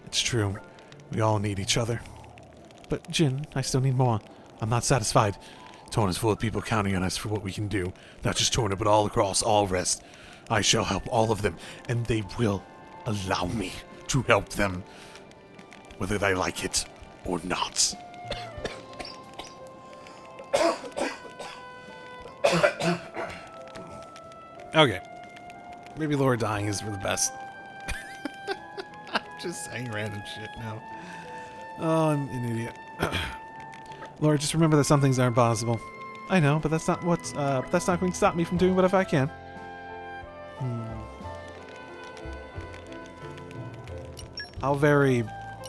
It's true. We all need each other. But, Jin, I still need more. I'm not satisfied. Torna's full of people counting on us for what we can do. Not just Torna, but all across, all rest. I shall help all of them, and they will allow me to help them. Whether they like it or not. Okay. Maybe Laura dying is for the best. I'm just saying random shit now. Oh, I'm an idiot. Laura, just remember that some things are impossible. I know, but that's not what's that's not going to stop me from doing whatever I can. I'll vary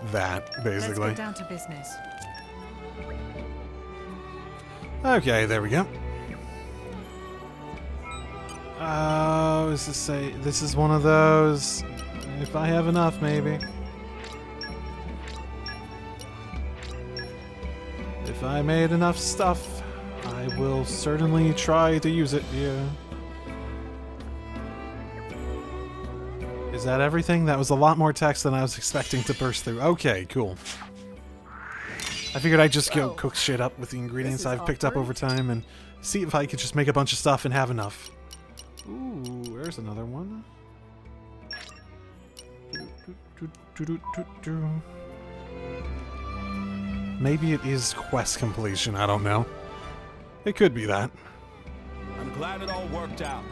that, basically. Let's get down to business. Okay, there we go. Oh, this is one of those. If I have enough, maybe. If I made enough stuff, I will certainly try to use it. Yeah. Is that everything? That was a lot more text than I was expecting to burst through. Okay, cool. I figured I'd just go cook shit up with the ingredients I've picked up over time and see if I could just make a bunch of stuff and have enough. Ooh, there's another one. Maybe it is quest completion, I don't know. It could be that. I'm glad it all worked out.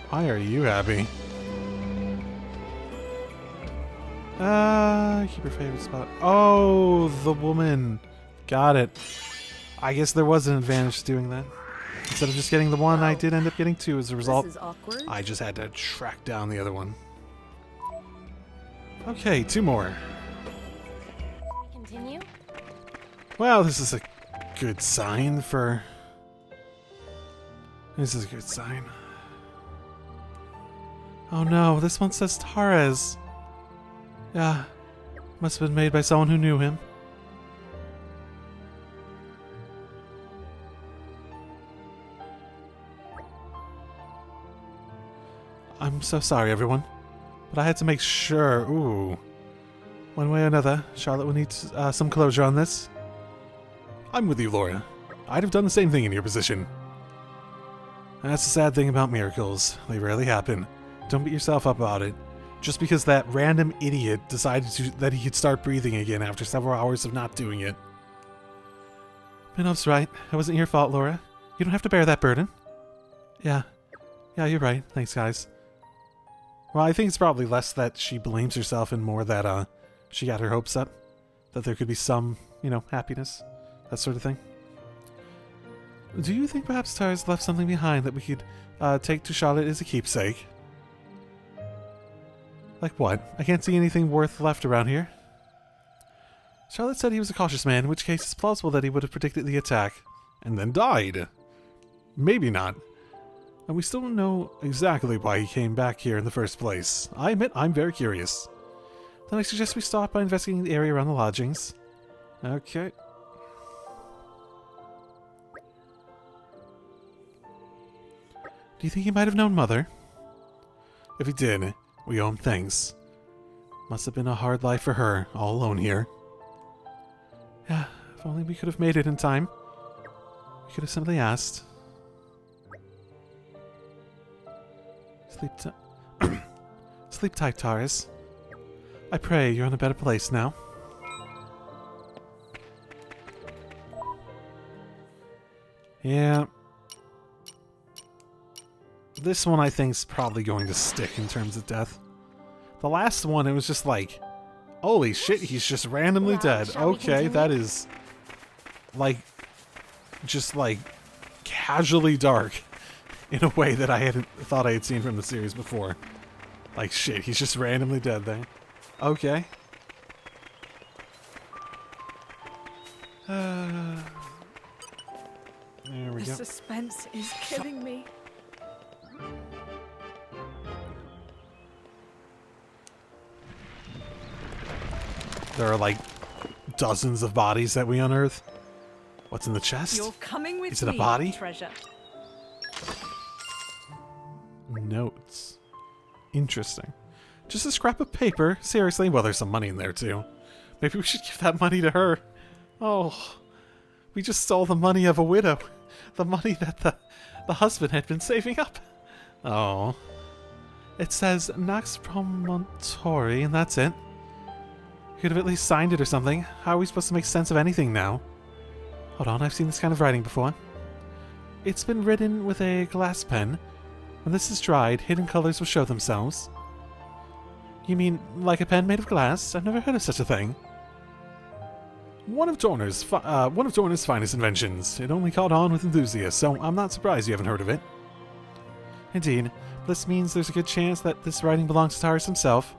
Why are you happy? Keep your favorite spot. Oh, the woman. Got it. I guess there was an advantage to doing that. Instead of just getting the one, I did end up getting 2 as a result. This is awkward. I just had to track down the other one. Okay, 2 more. Continue. Well, this is a good sign for... This is a good sign. Oh no, this one says Torres. Yeah, must have been made by someone who knew him. I'm so sorry, everyone. But I had to make sure. Ooh. One way or another, Charlotte will need some closure on this. I'm with you, Laura. I'd have done the same thing in your position. That's the sad thing about miracles. They rarely happen. Don't beat yourself up about it. Just because that random idiot decided that he could start breathing again after several hours of not doing it. Minov's right. It wasn't your fault, Laura. You don't have to bear that burden. Yeah. Yeah, you're right. Thanks, guys. Well, I think it's probably less that she blames herself and more that she got her hopes up. That there could be some, happiness. That sort of thing. Do you think perhaps Tara's left something behind that we could take to Charlotte as a keepsake? Like what? I can't see anything worth left around here. Charlotte said he was a cautious man, in which case it's plausible that he would have predicted the attack. And then died. Maybe not. And we still don't know exactly why he came back here in the first place. I admit I'm very curious. Then I suggest we start by investigating the area around the lodgings. Okay. Do you think he might have known Mother? If he did, we owe him thanks. Must have been a hard life for her, all alone here. Yeah, if only we could have made it in time. We could have simply asked. Sleep tight, Taurus. I pray you're in a better place now. Yeah. This one I think is probably going to stick in terms of death. The last one, it was just like, holy shit, he's just randomly dead. Okay, that is like, just like casually dark in a way that I hadn't thought I had seen from the series before. Like shit, he's just randomly dead there. Okay. There we go. The suspense is killing me. There are like dozens of bodies that we unearth. What's in the chest? You're coming with Is it a me, body? treasure. Notes. Interesting. Just a scrap of paper? Seriously? Well, there's some money in there too. Maybe we should give that money to her. Oh, we just stole the money of a widow. The money that the husband had been saving up. Oh. It says Nox Promontory, and that's it. You could have at least signed it or something. How are we supposed to make sense of anything now? Hold on, I've seen this kind of writing before. It's been written with a glass pen. When this is dried, hidden colors will show themselves. You mean like a pen made of glass? I've never heard of such a thing. One of Torna's finest inventions. It only caught on with enthusiasts, so I'm not surprised you haven't heard of it. Indeed, this means there's a good chance that this writing belongs to Taurus himself.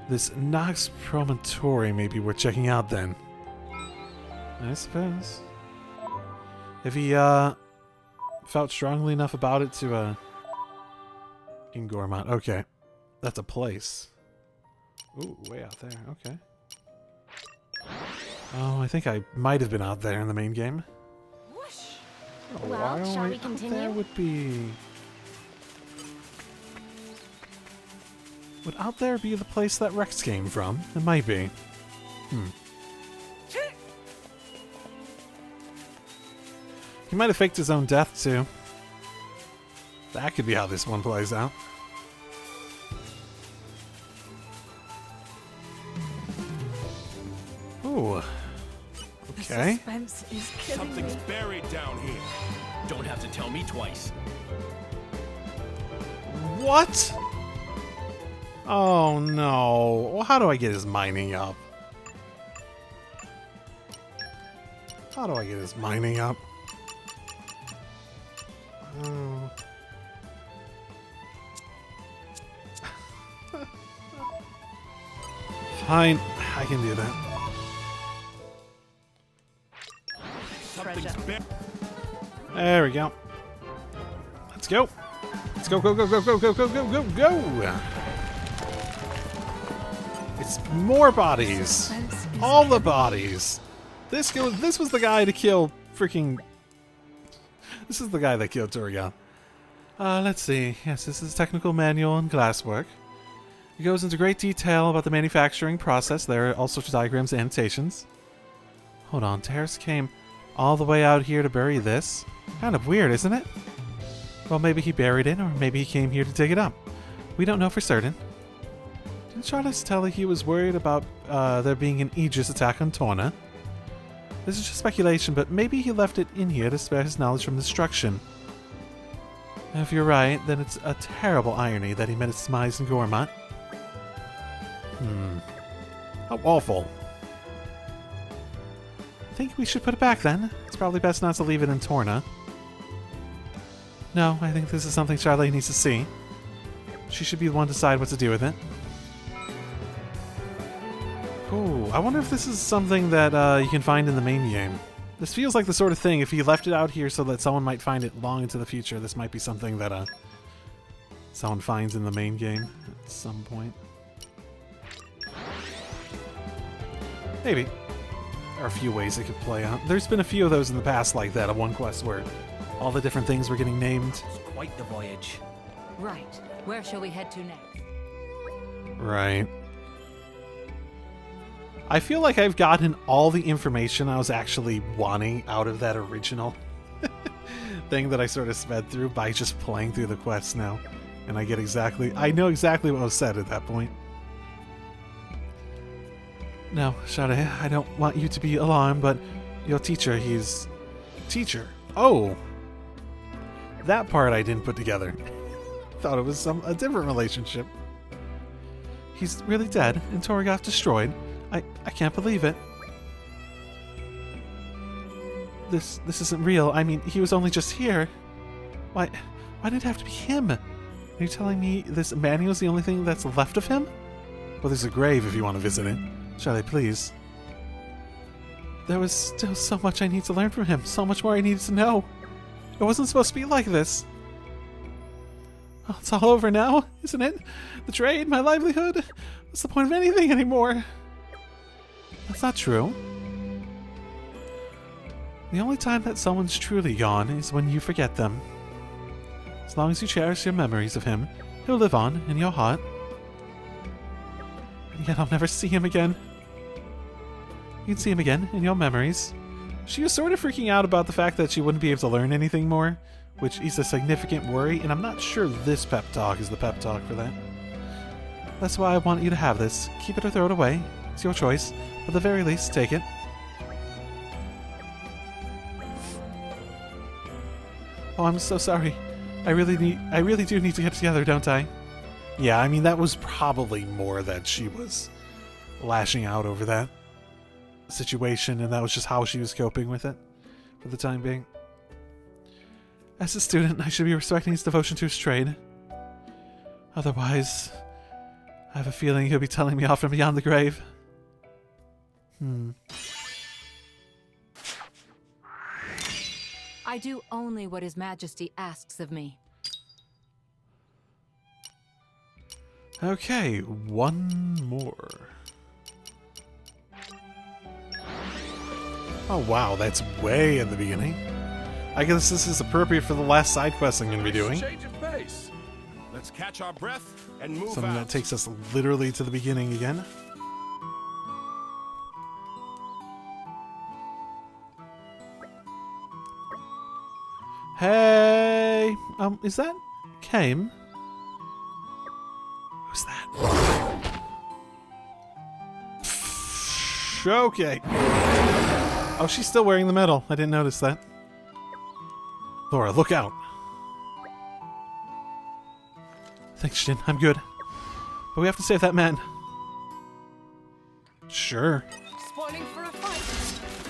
This Nox Promontory may be worth checking out then. I suppose. If he felt strongly enough about it to in Gormont. Okay. That's a place. Ooh, way out there. Okay. Oh, I think I might have been out there in the main game. Whoosh. Oh, Well, shall we out continue? there would be... Would out there be the place that Rex came from? It might be. He might have faked his own death, too. That could be how this one plays out. Ooh. Okay. The suspense is killing Something's me. buried down here. Don't have to tell me twice. What? Oh no. Well, how do I get his mining up? How do I get his mining up? Oh. Fine, I can do that. Something's buried. There we go. Let's go. Let's go, go, go, go, go, go, go, go, go, go! It's more bodies. All the bodies. This was the guy to kill freaking... This is the guy that killed Turiga. Let's see. Yes, this is a technical manual and glasswork. It goes into great detail about the manufacturing process. There are all sorts of diagrams and annotations. Hold on, Terrace came all the way out here to bury this. Kind of weird, isn't it? Well, maybe he buried it, or maybe he came here to dig it up. We don't know for certain. Didn't Charles tell her he was worried about there being an Aegis attack on Torna? This is just speculation, but maybe he left it in here to spare his knowledge from destruction. If you're right, then it's a terrible irony that he met his demise in Gormat. How awful. I think we should put it back then. It's probably best not to leave it in Torna. No, I think this is something Charlotte needs to see. She should be the one to decide what to do with it. Ooh, I wonder if this is something that you can find in the main game. This feels like the sort of thing, if he left it out here so that someone might find it long into the future, this might be something that someone finds in the main game at some point. Maybe. There are a few ways it could play out. There's been a few of those in the past like that, of one quest where all the different things were getting named. It's quite the voyage. Right. Where shall we head to next? Right. I feel like I've gotten all the information I was actually wanting out of that original thing that I sort of sped through by just playing through the quests now. And I know exactly what was said at that point. No, Sade, I don't want you to be alarmed, but your teacher, he's... Teacher? Oh! That part I didn't put together. Thought it was a different relationship. He's really dead, and Torgoth destroyed. I can't believe it. This isn't real. I mean, he was only just here. Why did it have to be him? Are you telling me this manual's the only thing that's left of him? Well, there's a grave if you want to visit it. Shall I please? There was still so much I need to learn from him. So much more I needed to know. It wasn't supposed to be like this. Well, it's all over now, isn't it? The trade, my livelihood. What's the point of anything anymore? That's not true. The only time that someone's truly gone is when you forget them. As long as you cherish your memories of him, he'll live on in your heart. And yet I'll never see him again. You can see him again in your memories. She was sort of freaking out about the fact that she wouldn't be able to learn anything more, which is a significant worry, and I'm not sure this pep talk is the pep talk for that. That's why I want you to have this. Keep it or throw it away. It's your choice. But at the very least, take it. Oh, I'm so sorry. I really do need to get together, don't I? Yeah, I mean, that was probably more that she was lashing out over that situation, and that was just how she was coping with it for the time being. As a student, I should be respecting his devotion to his trade. Otherwise, I have a feeling he'll be telling me off from beyond the grave. I do only what His Majesty asks of me. Okay, one more. Oh wow, that's way at the beginning. I guess this is appropriate for the last side quest I'm going to be doing. Change of pace. Let's catch our breath and move Something out. that takes us literally to the beginning again. Hey! Is that Kame? Who's that? Okay. Oh, she's still wearing the medal. I didn't notice that. Laura, look out. Thanks, Jin. I'm good. But we have to save that man. Sure. Spoiling for a fight.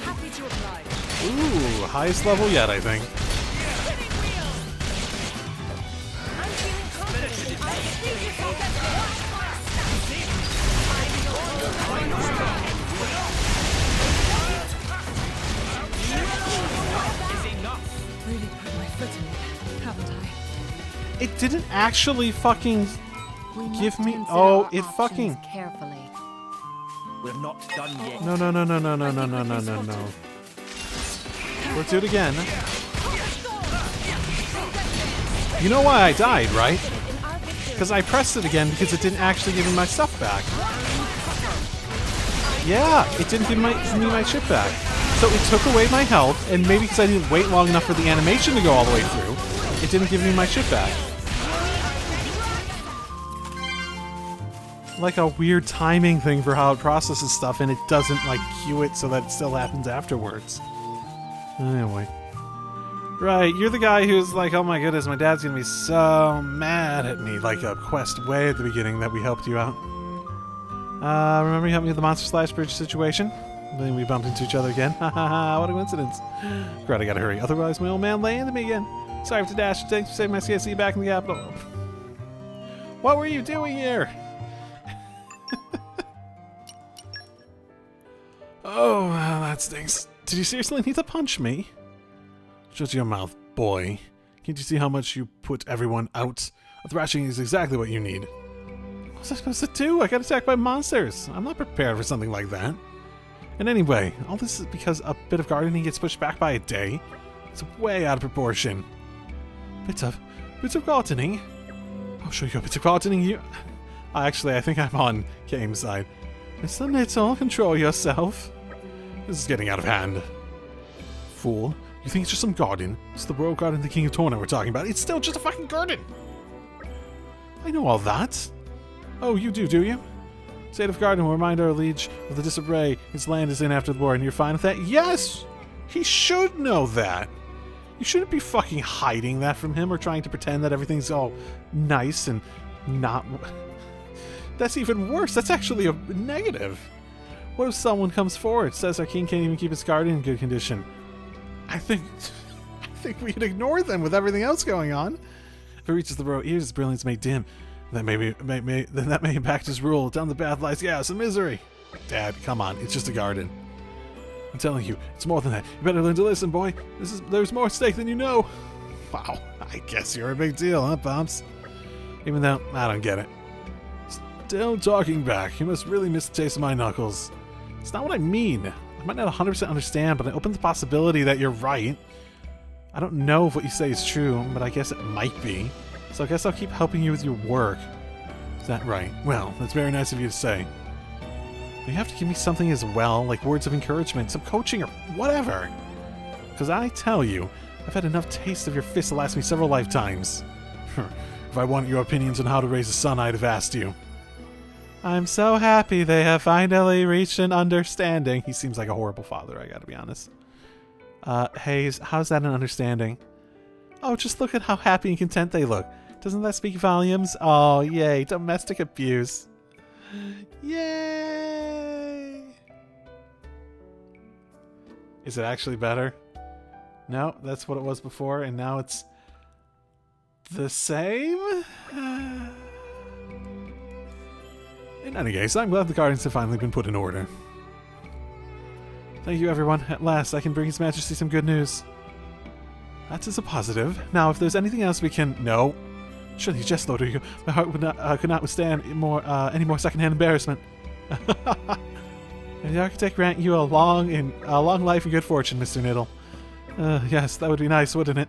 Happy to oblige. Ooh, highest level yet, I think. I'm feeling confident. I think you can get really put my foot in it, haven't I? It didn't actually fucking We give must me. consider Oh, our it options fucking. carefully. We're not done yet. No. Let's do it again. You know why I died, right? Because I pressed it again because it didn't actually give me my stuff back. Yeah, it didn't give me my chip back. So it took away my health, and maybe because I didn't wait long enough for the animation to go all the way through, it didn't give me my chip back. Like a weird timing thing for how it processes stuff, and it doesn't like cue it so that it still happens afterwards. Anyway. Right, you're the guy who's like, oh my goodness, my dad's gonna be so mad at me, like a quest way at the beginning that we helped you out. Remember you helped me with the monster/bridge situation? Then we bumped into each other again. Haha, what a coincidence. Great, I gotta hurry, otherwise my old man lay into me again. Sorry for the dash, thanks for saving my CSE back in the capital. What were you doing here? Oh, well, that stinks. Did you seriously need to punch me? Shut your mouth, boy. Can't you see how much you put everyone out? A thrashing is exactly what you need. What was I supposed to do? I got attacked by monsters. I'm not prepared for something like that. And anyway, all this is because a bit of gardening gets pushed back by a day. It's way out of proportion. Bits of gardening? I'll show you a bit of gardening. Actually, I think I'm on Kame's side. It's a little. Control yourself. This is getting out of hand. Fool. You think it's just some garden? It's the royal garden of the King of TORNA we're talking about. It's still just a fucking garden! I know all that. Oh, you do you? State of Garden will remind our liege of the disarray his land is in after the war, and you're fine with that? Yes! He should know that! You shouldn't be fucking hiding that from him or trying to pretend that everything's all nice and not... That's even worse. That's actually a negative. What if someone comes forward, says our king can't even keep his garden in good condition? I think we'd ignore them with everything else going on. If it reaches the royal ears, his brilliance may dim. Then that may impact his rule. Down the path lies chaos and misery. Dad, come on, it's just a garden. I'm telling you, it's more than that. You better learn to listen, boy. There's more at stake than you know. Wow, I guess you're a big deal, huh, Bumps? Even though I don't get it. Still talking back. You must really miss the taste of my knuckles. It's not what I mean. I might not 100% understand, but I open the possibility that you're right. I don't know if what you say is true, but I guess it might be. So I guess I'll keep helping you with your work. Is that right? Well, that's very nice of you to say. But you have to give me something as well, like words of encouragement, some coaching, or whatever. Because I tell you, I've had enough taste of your fists to last me several lifetimes. If I wanted your opinions on how to raise a son, I'd have asked you. I'm so happy they have finally reached an understanding. He seems like a horrible father, I gotta be honest. Hayes, how's that an understanding? Oh, just look at how happy and content they look. Doesn't that speak volumes? Oh, yay, domestic abuse. Yay! Is it actually better? No, that's what it was before, and now it's the same? In any case, I'm glad the gardens have finally been put in order. Thank you, everyone. At last, I can bring His Majesty some good news. That is a positive. Now, if there's anything else we can... No. Surely you just loaded you. My heart could not withstand any more secondhand embarrassment. May the architect grant you a long life and good fortune, Mr. Niddle. Yes, that would be nice, wouldn't it?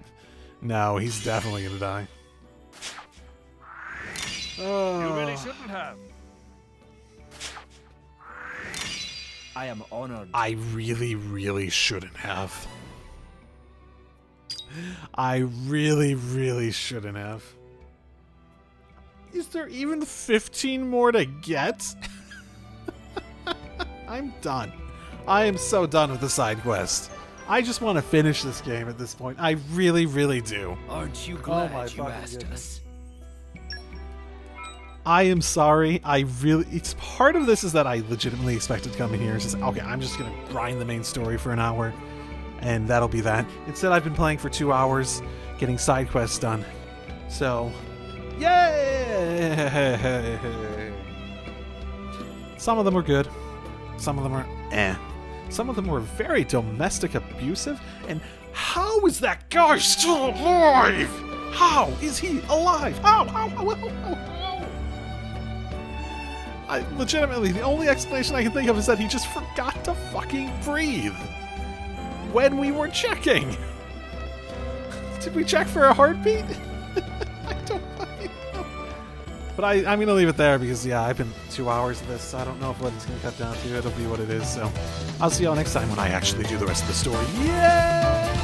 No, he's definitely gonna die. Oh. You really shouldn't have. I am honored. I really, really shouldn't have. I really, really shouldn't have. Is there even 15 more to get? I'm done. I am so done with the side quest. I just want to finish this game at this point. I really, really do. Aren't you glad you asked us? I am sorry. It's part of this is that I legitimately expected to come in here and just, okay, I'm just going to grind the main story for an hour, and that'll be that. Instead, I've been playing for 2 hours, getting side quests done. So, yay! Some of them were good. Some of them were eh. Some of them were very domestic abusive, and how is that guy still alive? How is he alive? How? Legitimately, the only explanation I can think of is that he just forgot to fucking breathe when we were checking. Did we check for a heartbeat? I don't fucking know. But I'm going to leave it there because, yeah, I've been 2 hours of this, so I don't know if what it's going to cut down to. It'll be what it is, so I'll see y'all next time when I actually do the rest of the story. Yeah!